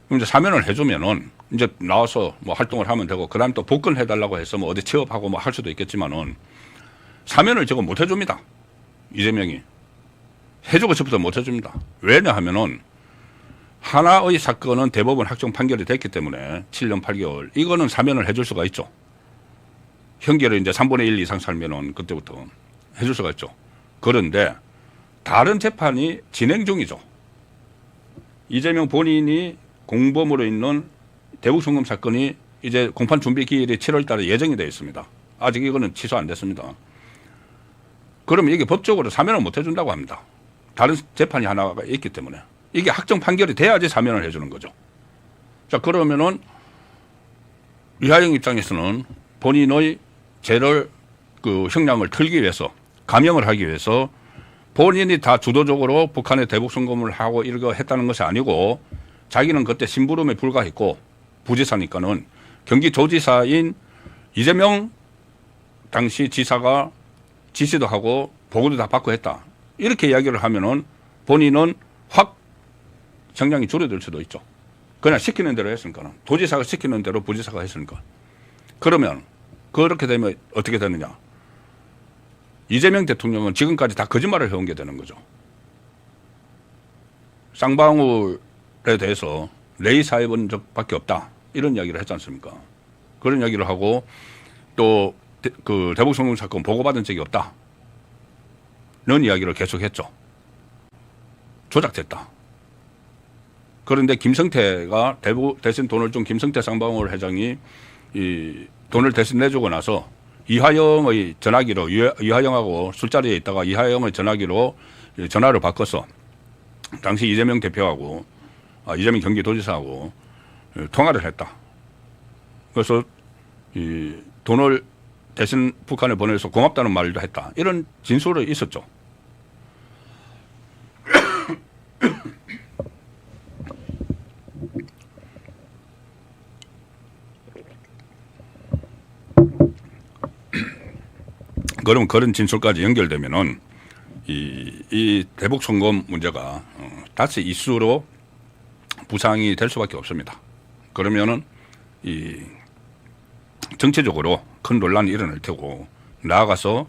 S2: 그럼 이제 사면을 해주면은 이제 나와서 뭐 활동을 하면 되고 그 다음에 또 복권해달라고 해서 뭐 어디 취업하고 뭐 할 수도 있겠지만은 사면을 지금 못 해줍니다. 이재명이. 해주고 싶어도 못 해줍니다. 왜냐하면은 하나의 사건은 대법원 확정 판결이 됐기 때문에 7년 8개월. 이거는 사면을 해줄 수가 있죠. 형기를 이제 3분의 1 이상 살면은 그때부터 해줄 수가 있죠. 그런데 다른 재판이 진행 중이죠. 이재명 본인이 공범으로 있는 대북 송금 사건이 이제 공판 준비 기일이 7월 달에 예정이 되어 있습니다. 아직 이거는 취소 안 됐습니다. 그러면 이게 법적으로 사면을 못 해준다고 합니다. 다른 재판이 하나가 있기 때문에. 이게 확정 판결이 돼야지 사면을 해주는 거죠. 자, 그러면은 이하영 입장에서는 본인의 죄를 그 형량을 틀기 위해서 감형을 하기 위해서 본인이 다 주도적으로 북한에 대북 송금을 하고 이거 했다는 것이 아니고 자기는 그때 심부름에 불과했고 부지사니까는 경기도지사인 이재명 당시 지사가 지시도 하고 보고도 다 받고 했다. 이렇게 이야기를 하면은 본인은 확 형량이 줄어들 수도 있죠. 그냥 시키는 대로 했으니까. 도지사가 시키는 대로 부지사가 했으니까. 그러면 그렇게 되면 어떻게 되느냐. 이재명 대통령은 지금까지 다 거짓말을 해온 게 되는 거죠. 쌍방울에 대해서 레이사 해본 적밖에 없다. 이런 이야기를 했지 않습니까? 그런 이야기를 하고 또 그 대북 송금 사건 보고받은 적이 없다. 이런 이야기를 계속했죠. 조작됐다. 그런데 김성태가 대신 돈을 준 김성태 쌍방울 회장이 이 돈을 대신 내주고 나서 이화영의 전화기로 이화영하고 술자리에 있다가 이화영의 전화기로 전화를 바꿔서 당시 이재명 대표하고 이재명 경기도지사하고 통화를 했다. 그래서 이 돈을 대신 북한에 보내서 고맙다는 말도 했다. 이런 진술이 있었죠. 그럼 그런 진술까지 연결되면은 이 대북 송금 문제가 다시 이슈로 부상이 될 수밖에 없습니다. 그러면은 이 정치적으로 큰 논란이 일어날 테고 나아가서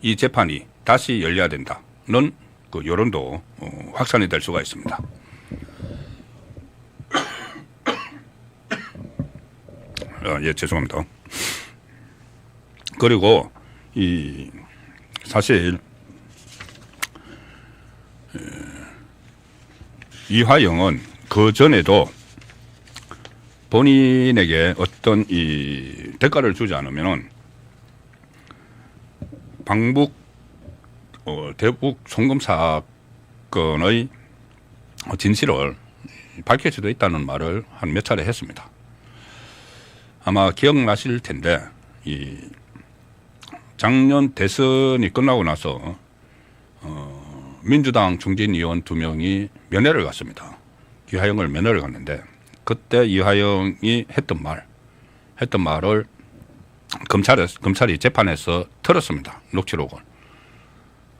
S2: 이 재판이 다시 열려야 된다는 그 여론도 확산이 될 수가 있습니다. 예, 죄송합니다. 그리고 이 사실 이화영은 그 전에도 본인에게 어떤 이 대가를 주지 않으면은 대북 송금 사건의 진실을 밝힐 수도 있다는 말을 한 몇 차례 했습니다. 아마 기억나실 텐데 이 작년 대선이 끝나고 나서 민주당 중진의원 2명이 면회를 갔습니다. 이화영을 면회를 갔는데 그때 이화영이 했던 말을 검찰이 재판에서 틀었습니다. 녹취록을.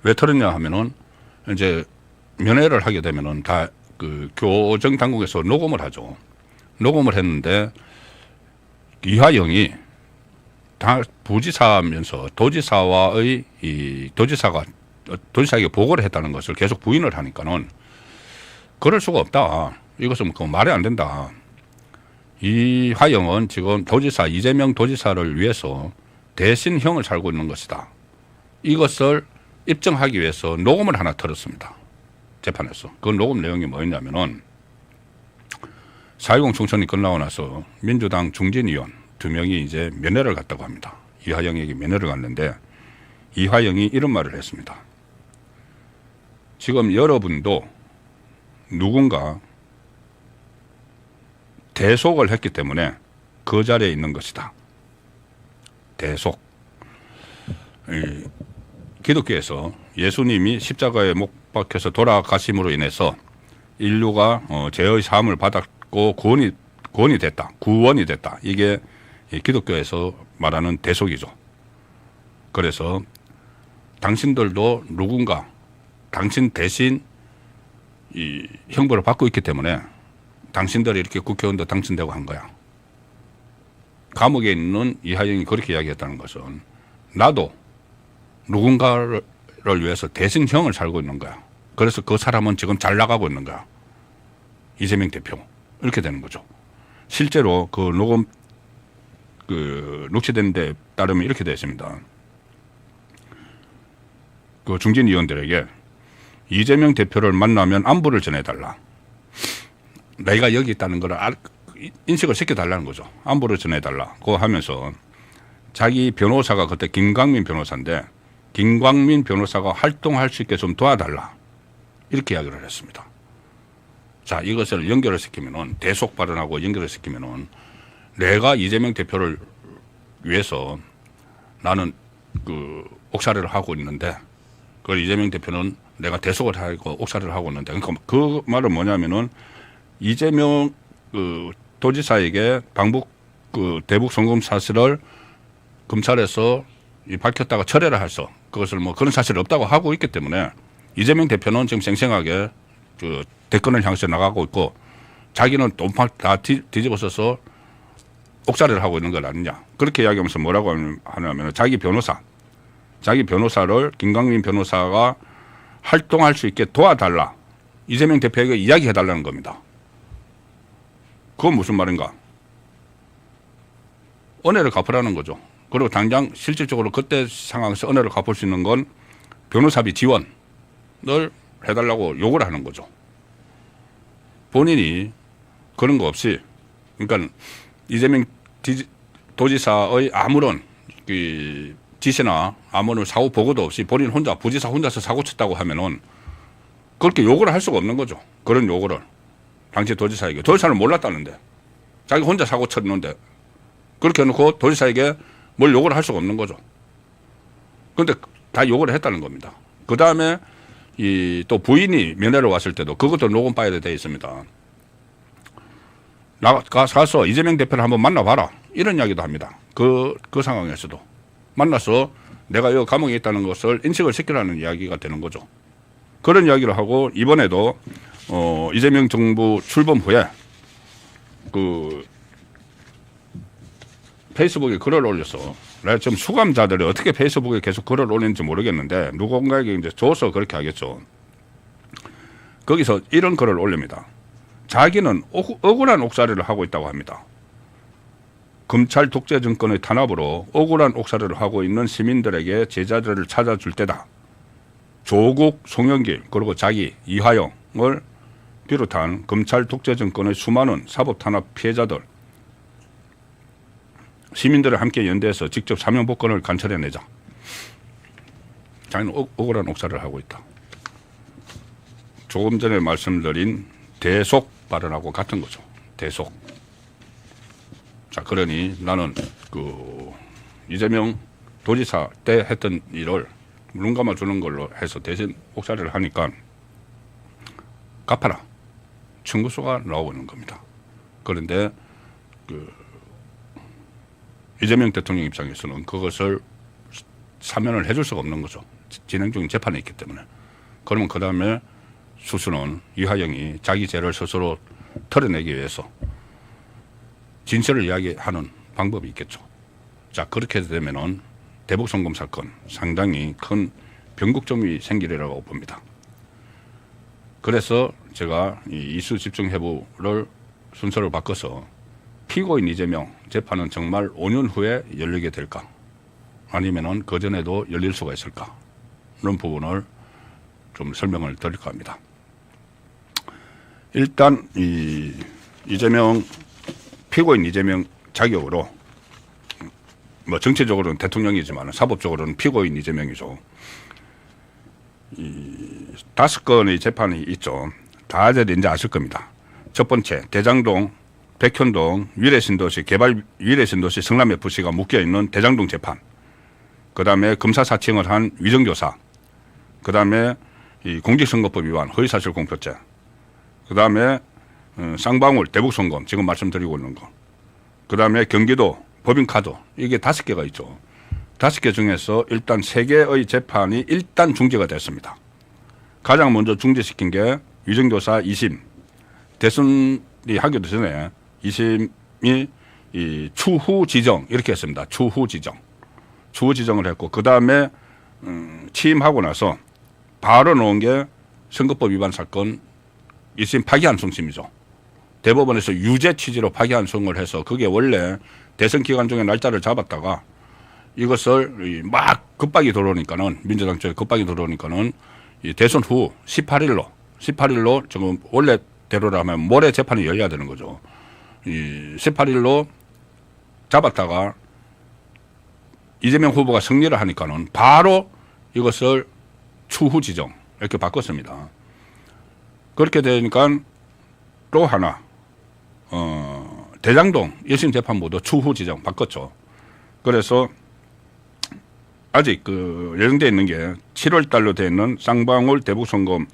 S2: 왜 틀었냐 하면은 이제 면회를 하게 되면은 다 그 교정 당국에서 녹음을 하죠. 녹음을 했는데 이화영이 다 부지사면서 도지사와의 도지사에게 보고를 했다는 것을 계속 부인을 하니까는 그럴 수가 없다. 이것은 그 말이 안 된다. 이화영은 지금 도지사 이재명 도지사를 위해서 대신 형을 살고 있는 것이다. 이것을 입증하기 위해서 녹음을 하나 틀었습니다. 재판에서. 그 녹음 내용이 뭐였냐면은 4.10 총선이 끝나고 나서 민주당 중진위원 2명이 이제 면회를 갔다고 합니다. 이화영에게 면회를 갔는데 이화영이 이런 말을 했습니다. 지금 여러분도 누군가 대속을 했기 때문에 그 자리에 있는 것이다. 대속. 기독교에서 예수님이 십자가에 못 박혀서 돌아가심으로 인해서 인류가 죄의 사함을 받았고 구원이 됐다. 구원이 됐다. 이게 기독교에서 말하는 대속이죠. 그래서 당신들도 누군가 당신 대신 이 형벌을 받고 있기 때문에 당신들이 이렇게 국회의원도 당선되고 한 거야. 감옥에 있는 이하영이 그렇게 이야기했다는 것은 나도 누군가를 위해서 대신 형을 살고 있는 거야. 그래서 그 사람은 지금 잘 나가고 있는 거야. 이재명 대표. 이렇게 되는 거죠. 실제로 그 녹음 녹취된 데 따르면 이렇게 되어 있습니다. 그 중진 의원들에게 이재명 대표를 만나면 안부를 전해달라. 내가 여기 있다는 걸 인식을 시켜달라는 거죠. 안부를 전해달라. 그거 하면서 자기 변호사가 그때 김광민 변호사인데 김광민 변호사가 활동할 수 있게 좀 도와달라. 이렇게 이야기를 했습니다. 자, 이것을 연결을 시키면은 대속 발언하고 연결을 시키면은 내가 이재명 대표를 위해서 나는 그 옥살이를 하고 있는데 그걸 이재명 대표는 내가 대속을 하고 옥살이를 하고 있는데 그러니까 그 말은 뭐냐면은 이재명 그 도지사에게 대북 송금 사실을 검찰에서 밝혔다가 철회를 해서 그것을 뭐 그런 사실이 없다고 하고 있기 때문에 이재명 대표는 지금 생생하게 그 대권을 향해서 나가고 있고 자기는 돈팍 다 뒤집어 써서 옥살이를 하고 있는 건 아니냐. 그렇게 이야기하면서 뭐라고 하냐면 자기 변호사를 김광민 변호사가 활동할 수 있게 도와달라. 이재명 대표에게 이야기해달라는 겁니다. 그건 무슨 말인가? 은혜를 갚으라는 거죠. 그리고 당장 실질적으로 그때 상황에서 은혜를 갚을 수 있는 건 변호사비 지원을 해달라고 요구를 하는 거죠. 본인이 그런 거 없이 그러니까 이재명 도지사의 아무런 그 지시나 아무런 사고 보고도 없이 본인 부지사 혼자서 사고 쳤다고 하면은 그렇게 요구를 할 수가 없는 거죠. 그런 요구를 당시 도지사에게. 도지사는 몰랐다는데 자기 혼자 사고 쳤는데 그렇게 해놓고 도지사에게 뭘 요구를 할 수가 없는 거죠. 그런데 다 요구를 했다는 겁니다. 그 다음에 또 부인이 면회를 왔을 때도 그것도 녹음 파일에 되어 있습니다. 가서 이재명 대표를 한번 만나봐라. 이런 이야기도 합니다. 그 상황에서도. 만나서 내가 여기 감옥에 있다는 것을 인식을 시키라는 이야기가 되는 거죠. 그런 이야기를 하고 이번에도 이재명 정부 출범 후에 그 페이스북에 글을 올려서 내가 지금 수감자들이 어떻게 페이스북에 계속 글을 올리는지 모르겠는데 누군가에게 이제 줘서 그렇게 하겠죠. 거기서 이런 글을 올립니다. 자기는 억울한 옥살이를 하고 있다고 합니다. 검찰 독재 정권의 탄압으로 억울한 옥살이를 하고 있는 시민들에게 제자들을 찾아줄 때다. 조국, 송영길 그리고 자기 이화영을 비롯한 검찰 독재 정권의 수많은 사법 탄압 피해자들 시민들을 함께 연대해서 직접 사명복권을 관철해내자. 자기는 억울한 옥살이를 하고 있다. 조금 전에 말씀드린 대속 발언하고 같은 거죠. 대속. 자, 그러니 나는 그 이재명 도지사 때 했던 일을 눈 감아주는 걸로 해서 대신 옥살이를 하니까 갚아라. 청구서가 나오고 있는 겁니다. 그런데 그 이재명 대통령 입장에서는 그것을 사면을 해줄 수가 없는 거죠. 진행 중인 재판에 있기 때문에. 그러면 그 다음에 수수는 이화영이 자기 죄를 스스로 털어내기 위해서 진실을 이야기하는 방법이 있겠죠. 자, 그렇게 되면은 대북 송금 사건 상당히 큰 변곡점이 생기리라고 봅니다. 그래서 제가 이 이수 집중 회부를 순서를 바꿔서 피고인 이재명 재판은 정말 5년 후에 열리게 될까? 아니면은 그 전에도 열릴 수가 있을까? 이런 부분을 좀 설명을 드릴까 합니다. 일단 이재명 피고인 이재명 자격으로 뭐 정치적으로는 대통령이지만 사법적으로는 피고인 이재명이죠. 5건의 재판이 있죠. 다들 이제 아실 겁니다. 첫 번째 대장동, 백현동, 위례신도시 개발 위례신도시 성남FC가 묶여 있는 대장동 재판. 그 다음에 검사 사칭을 한 위정교사. 그 다음에 공직선거법 위반, 허위사실 공표죄. 그 다음에 쌍방울 대북송금 지금 말씀드리고 있는 거. 그 다음에 경기도 법인카드 이게 5개가 있죠. 5개 중에서 일단 3개의 재판이 일단 중지가 됐습니다. 가장 먼저 중지시킨 게 위정교사 2심. 대선이 하기도 전에 2심이 추후 지정 이렇게 했습니다. 추후 지정을 했고 그 다음에 취임하고 나서 바로 놓은 게 선거법 위반 사건 1심 파기환송심이죠. 대법원에서 유죄 취지로 파기환송을 해서 그게 원래 대선 기간 중에 날짜를 잡았다가 이것을 막 급박이 들어오니까는 민주당 쪽에 급박이 들어오니까는 이 대선 후 18일로 지금 원래대로라면 모레 재판이 열려야 되는 거죠. 이 18일로 잡았다가 이재명 후보가 승리를 하니까는 바로 이것을 추후 지정 이렇게 바꿨습니다. 그렇게 되니까 또 하나 대장동 1심 재판부도 추후 지정 바꿨죠. 그래서 아직 예정되어 있는 게 7월 달로 되어 있는 쌍방울 대북송금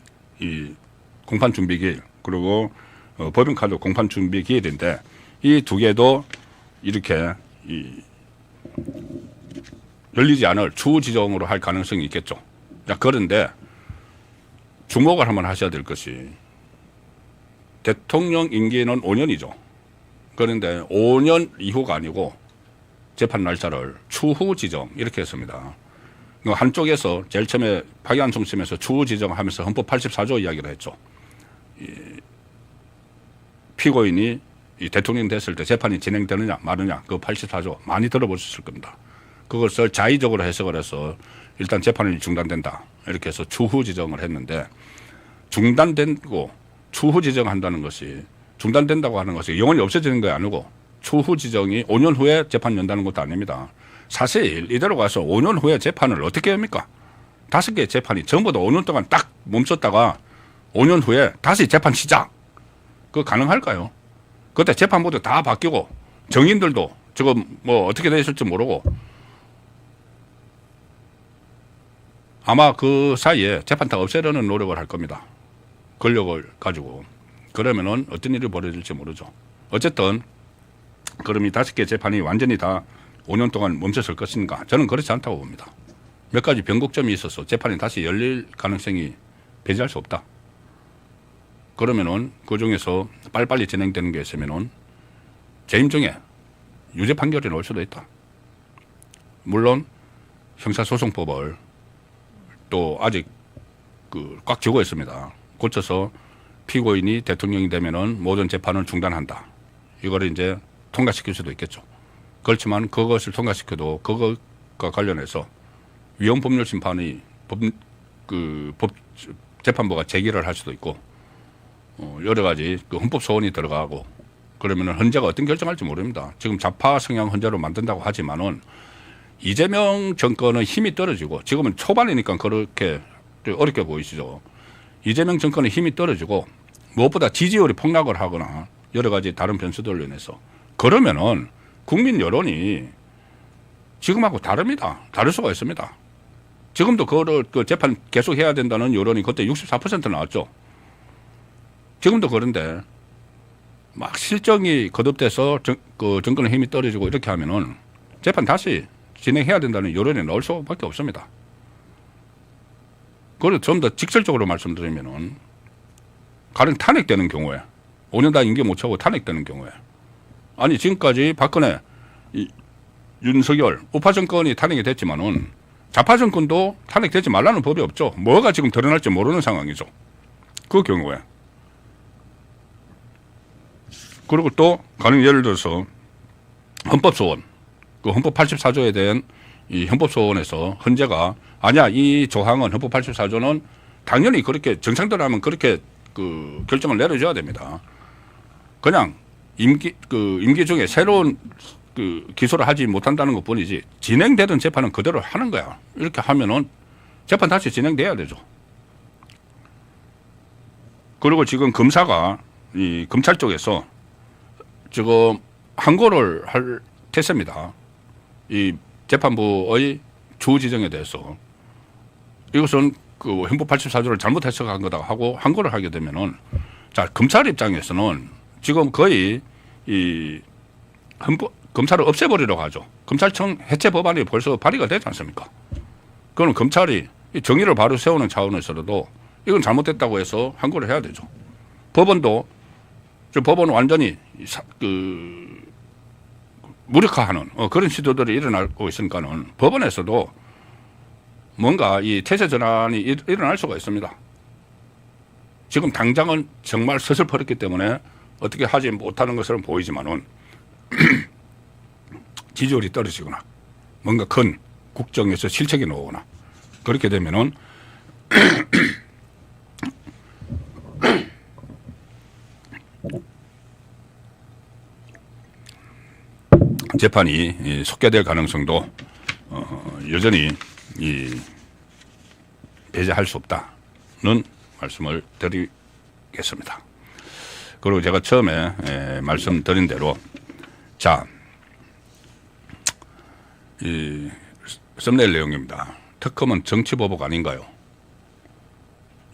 S2: 공판 준비 기일 그리고 법인카드 공판 준비 기일인데 이 2개도 이렇게 열리지 않을 추후 지정으로 할 가능성이 있겠죠. 자, 그런데 주목을 한번 하셔야 될 것이 대통령 임기는 5년이죠. 그런데 5년 이후가 아니고 재판 날짜를 추후 지정 이렇게 했습니다. 한쪽에서 제일 처음에 파기환송심에서 추후 지정하면서 헌법 84조 이야기를 했죠. 피고인이 대통령 됐을 때 재판이 진행되느냐 마느냐 그 84조 많이 들어보셨을 겁니다. 그것을 자의적으로 해석을 해서 일단 재판이 중단된다 이렇게 해서 추후 지정을 했는데 중단되고 추후 지정한다는 것이 중단된다고 하는 것이 영원히 없어지는 게 아니고 추후 지정이 5년 후에 재판 연다는 것도 아닙니다. 사실 이대로 가서 5년 후에 재판을 어떻게 합니까? 5개의 재판이 전부 다 5년 동안 딱 멈췄다가 5년 후에 다시 재판 시작. 그거 가능할까요? 그때 재판부도 다 바뀌고 정인들도 지금 뭐 어떻게 되실지 모르고 아마 그 사이에 재판 다 없애려는 노력을 할 겁니다. 권력을 가지고. 그러면은 어떤 일이 벌어질지 모르죠. 어쨌든 그럼 이 5개 재판이 완전히 다 5년 동안 멈췄을 것인가? 저는 그렇지 않다고 봅니다. 몇 가지 변곡점이 있어서 재판이 다시 열릴 가능성이 배제할 수 없다. 그러면은 그 중에서 빨리빨리 진행되는 게 있으면은 재임 중에 유죄 판결이 나올 수도 있다. 물론 형사소송법을 또 아직 꽉 쥐고 있습니다. 고쳐서 피고인이 대통령이 되면은 모든 재판을 중단한다. 이거를 이제 통과시킬 수도 있겠죠. 그렇지만 그것을 통과시켜도 그것과 관련해서 위헌법률심판이 재판부가 제기를 할 수도 있고 여러 가지 헌법 소원이 들어가고 그러면은 헌재가 어떤 결정할지 모릅니다. 지금 좌파 성향 헌재로 만든다고 하지만은 이재명 정권은 힘이 떨어지고 지금은 초반이니까 그렇게 어렵게 보이시죠. 이재명 정권의 힘이 떨어지고 무엇보다 지지율이 폭락을 하거나 여러 가지 다른 변수들로 인해서 그러면은 국민 여론이 지금하고 다릅니다. 다를 수가 있습니다. 지금도 그 재판 계속 해야 된다는 여론이 그때 64% 나왔죠. 지금도 그런데 막 실정이 거듭돼서 정권의 힘이 떨어지고 이렇게 하면은 재판 다시 진행해야 된다는 여론이 나올 수밖에 없습니다. 그리고 좀 더 직설적으로 말씀드리면은 가령 탄핵되는 경우에 5년 다 임기 못 차고 탄핵되는 경우에 아니 지금까지 박근혜 윤석열 우파 정권이 탄핵이 됐지만은 좌파 정권도 탄핵되지 말라는 법이 없죠. 뭐가 지금 드러날지 모르는 상황이죠. 그 경우에 그리고 또 가령 예를 들어서 헌법소원, 그 헌법 84조에 대한 이 헌법소원에서 헌재가 아니야, 이 조항은 헌법 84조는 당연히 그렇게 정상대로 하면 그렇게 그 결정을 내려줘야 됩니다. 그냥 임기 중에 새로운 그 기소를 하지 못한다는 것 뿐이지 진행되던 재판은 그대로 하는 거야. 이렇게 하면은 재판 다시 진행돼야 되죠. 그리고 지금 검사가 이 검찰 쪽에서 지금 항고를 할 태세입니다. 이 재판부의 주 지정에 대해서 이것은 그 헌법 84조를 잘못 해석한 거다 하고 항고를 하게 되면은 자, 검찰 입장에서는 지금 거의 이 검찰을 없애버리려고 하죠. 검찰청 해체 법안이 벌써 발의가 되지 않습니까? 그럼 검찰이 이 정의를 바로 세우는 차원에서도 이건 잘못됐다고 해서 항고를 해야 되죠. 법원도 법원은 완전히 무력화하는 그런 시도들이 일어나고 있으니까는 법원에서도 뭔가 이 태세 전환이 일어날 수가 있습니다. 지금 당장은 정말 서슬퍼렸기 때문에 어떻게 하지 못하는 것으로 보이지만은 지지율이 떨어지거나 뭔가 큰 국정에서 실책이 나오거나 그렇게 되면은 재판이 속개될 가능성도 여전히 배제할 수 없다는 말씀을 드리겠습니다. 그리고 제가 처음에 말씀드린 대로 자, 이 썸네일 내용입니다. 특검은 정치보복 아닌가요?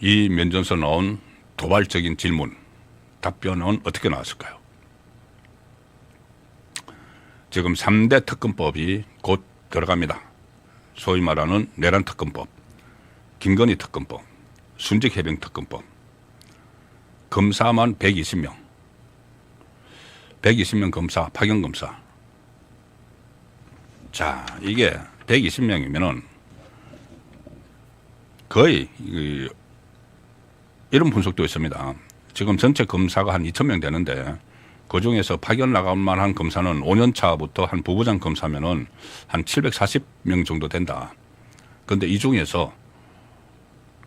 S2: 이 면전서 나온 도발적인 질문, 답변은 어떻게 나왔을까요? 지금 3대 특검법이 곧 들어갑니다. 소위 말하는 내란 특검법, 김건희 특검법, 순직해병 특검법. 검사만 120명. 120명 검사, 파견 검사. 자, 이게 120명이면은 거의 이런 분석도 있습니다. 지금 전체 검사가 한 2,000명 되는데 그 중에서 파견 나갈 만한 검사는 5년 차부터 한 부부장 검사면은 한 740명 정도 된다. 그런데 이 중에서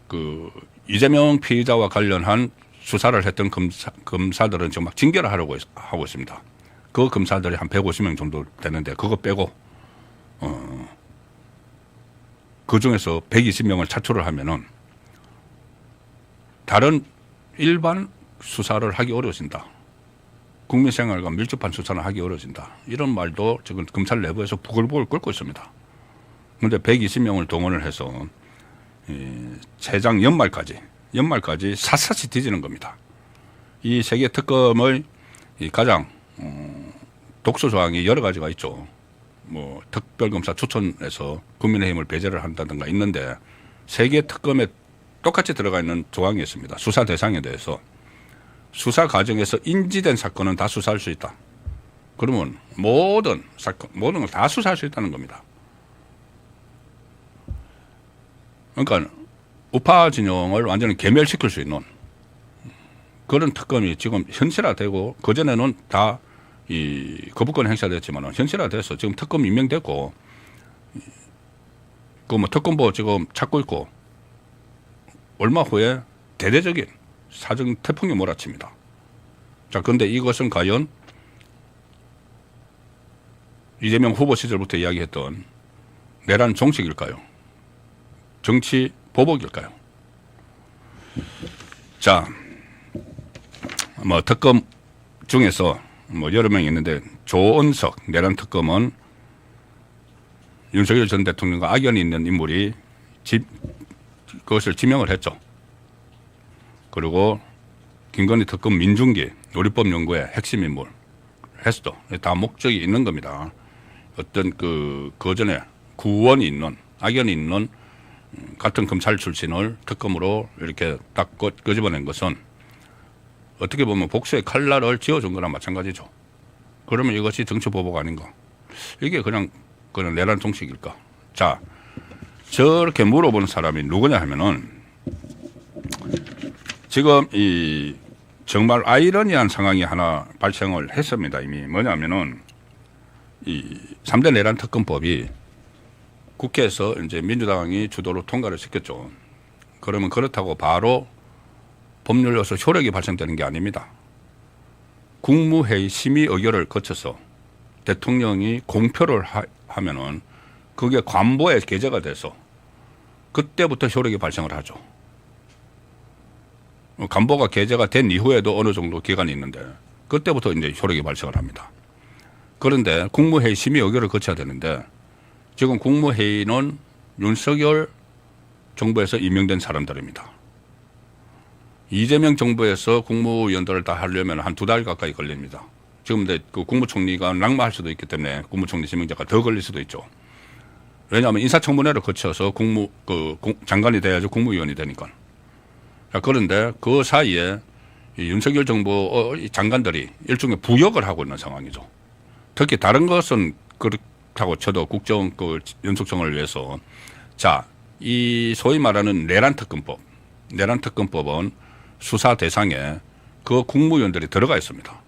S2: 그 이재명 피의자와 관련한 수사를 했던 검사들은 지금 막 징계를 하고 있습니다. 그 검사들이 한 150명 정도 되는데 그거 빼고 그 중에서 120명을 차출을 하면은 다른 일반 수사를 하기 어려워진다. 국민생활과 밀접한 수사를 하기 어려워진다. 이런 말도 지금 검찰 내부에서 부글부글 끓고 있습니다. 그런데 120명을 동원을 해서 최장 연말까지 샅샅이 뒤지는 겁니다. 이 세계 특검의 가장 독소 조항이 여러 가지가 있죠. 뭐 특별검사 추천해서 국민의힘을 배제를 한다든가 있는데 세계 특검에 똑같이 들어가 있는 조항이 있습니다. 수사 대상에 대해서 수사 과정에서 인지된 사건은 다 수사할 수 있다. 그러면 모든 사건, 모든 걸 다 수사할 수 있다는 겁니다. 그러니까 우파 진영을 완전히 괴멸시킬 수 있는 그런 특검이 지금 현실화되고 그전에는 다 이 거부권 행사됐지만 현실화돼서 지금 특검 임명됐고 그 뭐 특검보 지금 찾고 있고 얼마 후에 대대적인 사정 태풍이 몰아칩니다. 자, 그런데 이것은 과연 이재명 후보 시절부터 이야기했던 내란 종식일까요? 정치 보복일까요? 자, 뭐 특검 중에서 뭐 여러 명이 있는데 조은석 내란 특검은 윤석열 전 대통령과 악연이 있는 인물이 그것을 지명을 했죠. 그리고 김건희 특검 민중기 우리법 연구의 핵심 인물 했어. 다 목적이 있는 겁니다. 어떤 그 전에 구원이 있는 악연이 있는 같은 검찰 출신을 특검으로 이렇게 딱 끄집어낸 것은 어떻게 보면 복수의 칼날을 쥐어준 거나 마찬가지죠. 그러면 이것이 정치보복 아닌가? 이게 그냥 내란 종식일까? 자, 저렇게 물어보는 사람이 누구냐 하면은 지금 이 정말 아이러니한 상황이 하나 발생을 했습니다. 이미 뭐냐면은 이 3대 내란 특검법이 국회에서 이제 민주당이 주도로 통과를 시켰죠. 그러면 그렇다고 바로 법률로서 효력이 발생되는 게 아닙니다. 국무회의 심의 의결을 거쳐서 대통령이 공표를 하면은 그게 관보에 게재가 돼서 그때부터 효력이 발생을 하죠. 관보가 게재가 된 이후에도 어느 정도 기간이 있는데 그때부터 이제 효력이 발생을 합니다. 그런데 국무회의 심의 의결을 거쳐야 되는데 지금 국무회의는 윤석열 정부에서 임명된 사람들입니다. 이재명 정부에서 국무위원들을 다 하려면 한 2달 가까이 걸립니다. 지금 근데 그 국무총리가 낙마할 수도 있기 때문에 국무총리 지명자가 더 걸릴 수도 있죠. 왜냐하면 인사청문회를 거쳐서 장관이 돼야지 국무위원이 되니까. 그런데 그 사이에 이 윤석열 정부 장관들이 일종의 부역을 하고 있는 상황이죠. 특히 다른 것은 그렇다고 쳐도 국정 연속성을 위해서 자, 이 소위 말하는 내란 특검법은 수사 대상에 그 국무위원들이 들어가 있습니다.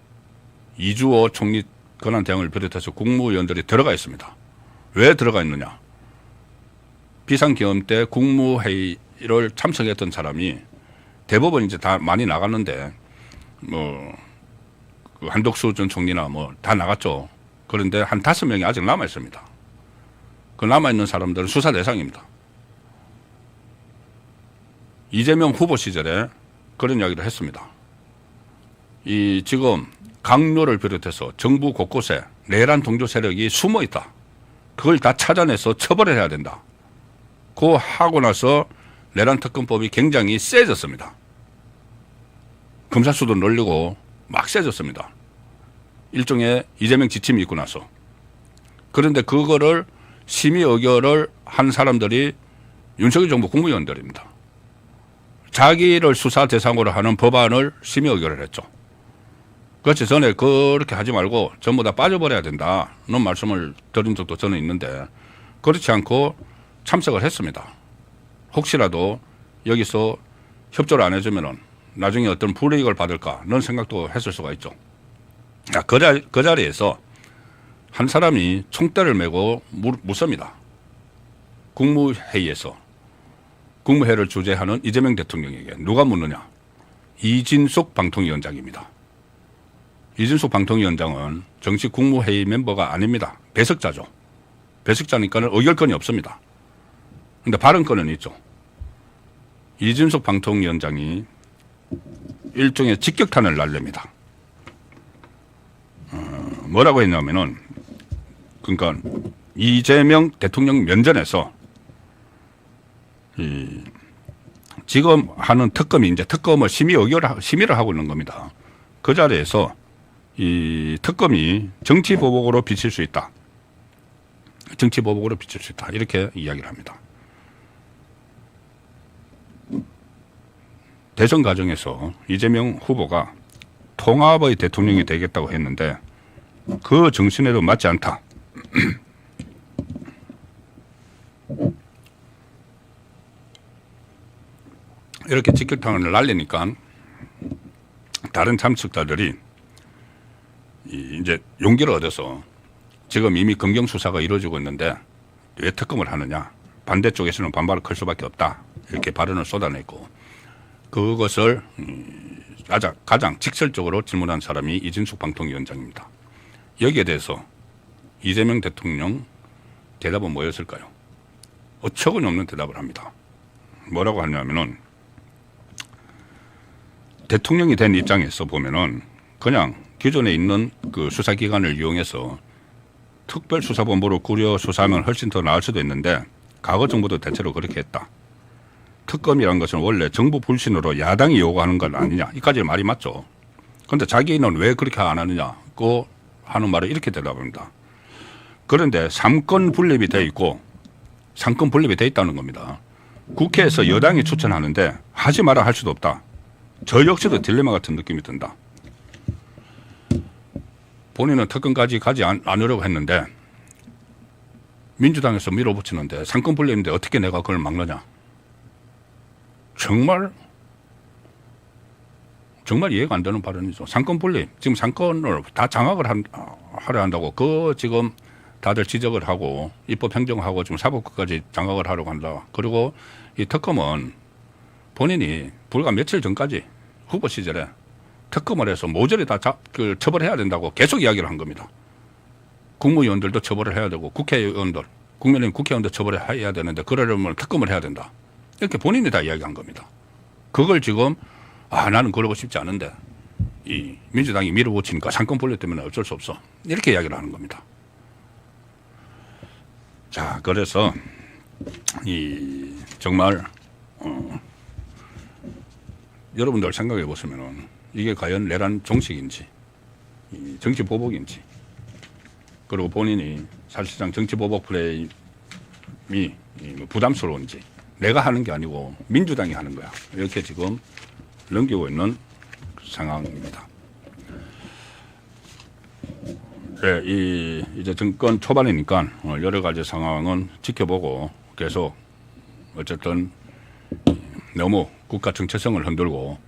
S2: 이주호 총리 권한대행을 비롯해서 국무위원들이 들어가 있습니다. 왜 들어가 있느냐? 비상계엄 때 국무회의를 참석했던 사람이 대법원 이제 다 많이 나갔는데 그 한덕수 전 총리나 다 나갔죠. 그런데 한 5명이 아직 남아 있습니다. 그 남아 있는 사람들은 수사 대상입니다. 이재명 후보 시절에 그런 이야기를 했습니다. 이 지금 강요를 비롯해서 정부 곳곳에 내란 동조 세력이 숨어 있다. 그걸 다 찾아내서 처벌을 해야 된다. 그 하고 나서 내란 특검법이 굉장히 세졌습니다. 검사 수도 늘리고 막 세졌습니다. 일종의 이재명 지침이 있고 나서. 그런데 그거를 심의 의결을 한 사람들이 윤석열 정부 국무위원들입니다. 자기를 수사 대상으로 하는 법안을 심의 의결을 했죠. 그렇지, 전에 그렇게 하지 말고 전부 다 빠져버려야 된다는 말씀을 드린 적도 저는 있는데 그렇지 않고 참석을 했습니다. 혹시라도 여기서 협조를 안 해주면은 나중에 어떤 불이익을 받을까는 생각도 했을 수가 있죠. 자, 그 자리에서 한 사람이 총대를 메고 묻습니다. 국무회의에서. 국무회의를 주재하는 이재명 대통령에게 누가 묻느냐? 이진숙 방통위원장입니다. 이진숙 방통위원장은 정식 국무회의 멤버가 아닙니다. 배석자죠. 배석자니까는 의결권이 없습니다. 그런데 발언권은 있죠. 이진숙 방통위원장이 일종의 직격탄을 날립니다. 뭐라고 했냐면은 그러니까 이재명 대통령 면전에서 지금 하는 특검이 이제 특검을 심의를 하고 있는 겁니다. 그 자리에서 이 특검이 정치보복으로 비칠 수 있다. 정치보복으로 비칠 수 있다. 이렇게 이야기를 합니다. 대선 과정에서 이재명 후보가 통합의 대통령이 되겠다고 했는데 그 정신에도 맞지 않다. 이렇게 직격탄을 날리니까 다른 참석자들이 이제 용기를 얻어서 지금 이미 검경 수사가 이루어지고 있는데 왜 특검을 하느냐. 반대쪽에서는 반발을 클 수밖에 없다. 이렇게 발언을 쏟아냈고 그것을 가장 직설적으로 질문한 사람이 이진숙 방통위원장입니다. 여기에 대해서 이재명 대통령 대답은 뭐였을까요? 어처구니 없는 대답을 합니다. 뭐라고 하냐면은 대통령이 된 입장에서 보면은 그냥 기존에 있는 그 수사기관을 이용해서 특별수사본부를 꾸려 수사하면 훨씬 더 나을 수도 있는데 과거 정부도 대체로 그렇게 했다. 특검이라는 것은 원래 정부 불신으로 야당이 요구하는 건 아니냐. 이까지 말이 맞죠. 그런데 자기는 왜 그렇게 안 하느냐고 하는 말을 이렇게 대답합니다. 그런데 삼권 분립이 돼 있고 상권 분립이 돼 있다는 겁니다. 국회에서 여당이 추천하는데 하지 마라 할 수도 없다. 저 역시도 딜레마 같은 느낌이 든다. 본인은 특검까지 가지 않으려고 했는데 민주당에서 밀어붙이는데 상권 분립인데 어떻게 내가 그걸 막느냐. 정말 정말 이해가 안 되는 발언이죠. 상권 분립. 지금 상권을 다 장악을 하려 한다고 그 지금 다들 지적을 하고 입법 행정하고 지금 사법부까지 장악을 하려고 한다. 그리고 이 특검은 본인이 불과 며칠 전까지 후보 시절에 특검을 해서 모조리 다 처벌해야 된다고 계속 이야기를 한 겁니다. 국무위원들도 처벌을 해야 되고 국회의원들, 국민의힘 국회의원도 처벌을 해야 되는데 그러려면 특검을 해야 된다. 이렇게 본인이 다 이야기한 겁니다. 그걸 지금 나는 그러고 싶지 않은데 이 민주당이 밀어붙이니까 상권 분립 때문에 어쩔 수 없어. 이렇게 이야기를 하는 겁니다. 자, 그래서 이 정말 여러분들 생각해 보시면은 이게 과연 내란 종식인지 정치 보복인지 그리고 본인이 사실상 정치 보복 플레임이 부담스러운지 내가 하는 게 아니고 민주당이 하는 거야. 이렇게 지금 넘기고 있는 상황입니다. 네, 이제 정권 초반이니까 여러 가지 상황은 지켜보고 계속 어쨌든 너무 국가 정체성을 흔들고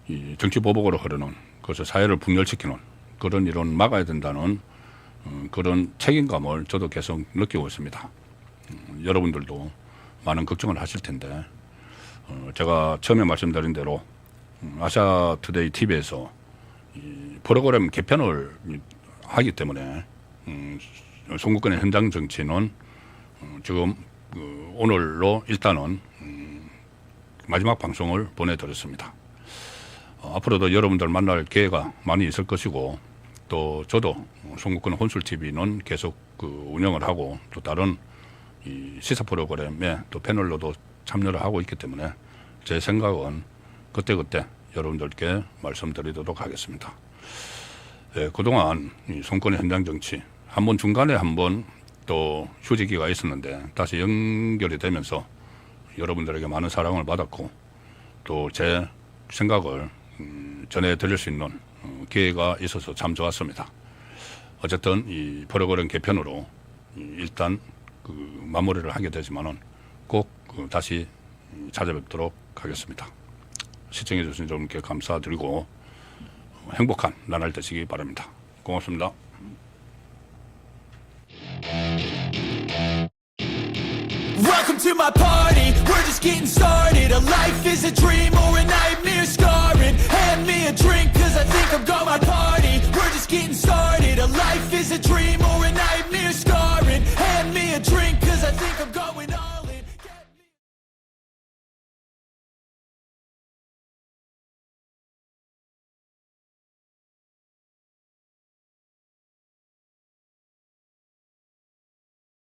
S2: 이 정치 보복으로 흐르는 그래서 사회를 분열시키는 그런 일은 막아야 된다는 그런 책임감을 저도 계속 느끼고 있습니다. 여러분들도 많은 걱정을 하실 텐데 제가 처음에 말씀드린 대로 아시아투데이 TV에서 이 프로그램 개편을 하기 때문에 송구권의 현장 정치는 지금 오늘로 일단은 마지막 방송을 보내드렸습니다. 앞으로도 여러분들 만날 기회가 많이 있을 것이고 또 저도 송구권 혼술TV는 계속 운영을 하고 또 다른 이 시사 프로그램에 또 패널로도 참여를 하고 있기 때문에 제 생각은 그때그때 여러분들께 말씀드리도록 하겠습니다. 예, 그동안 이 송권의 현장 정치 한번 중간에 한번 또 휴지기가 있었는데 다시 연결이 되면서 여러분들에게 많은 사랑을 받았고 또 제 생각을 전해드릴 수 있는 기회가 있어서 참 좋았습니다. 어쨌든 이 프로그램 개편으로 일단 마무리를 하게 되지만은 꼭 다시 찾아뵙도록 하겠습니다. 시청해 주신 여러분께 감사드리고 행복한 나날 되시기 바랍니다. 고맙습니다.
S1: Welcome to my party, we're just getting started. A life is a dream or a nightmare scarring. Hand me a drink cause I think I've got my party. We're just getting started. A life is a dream or a nightmare scarring.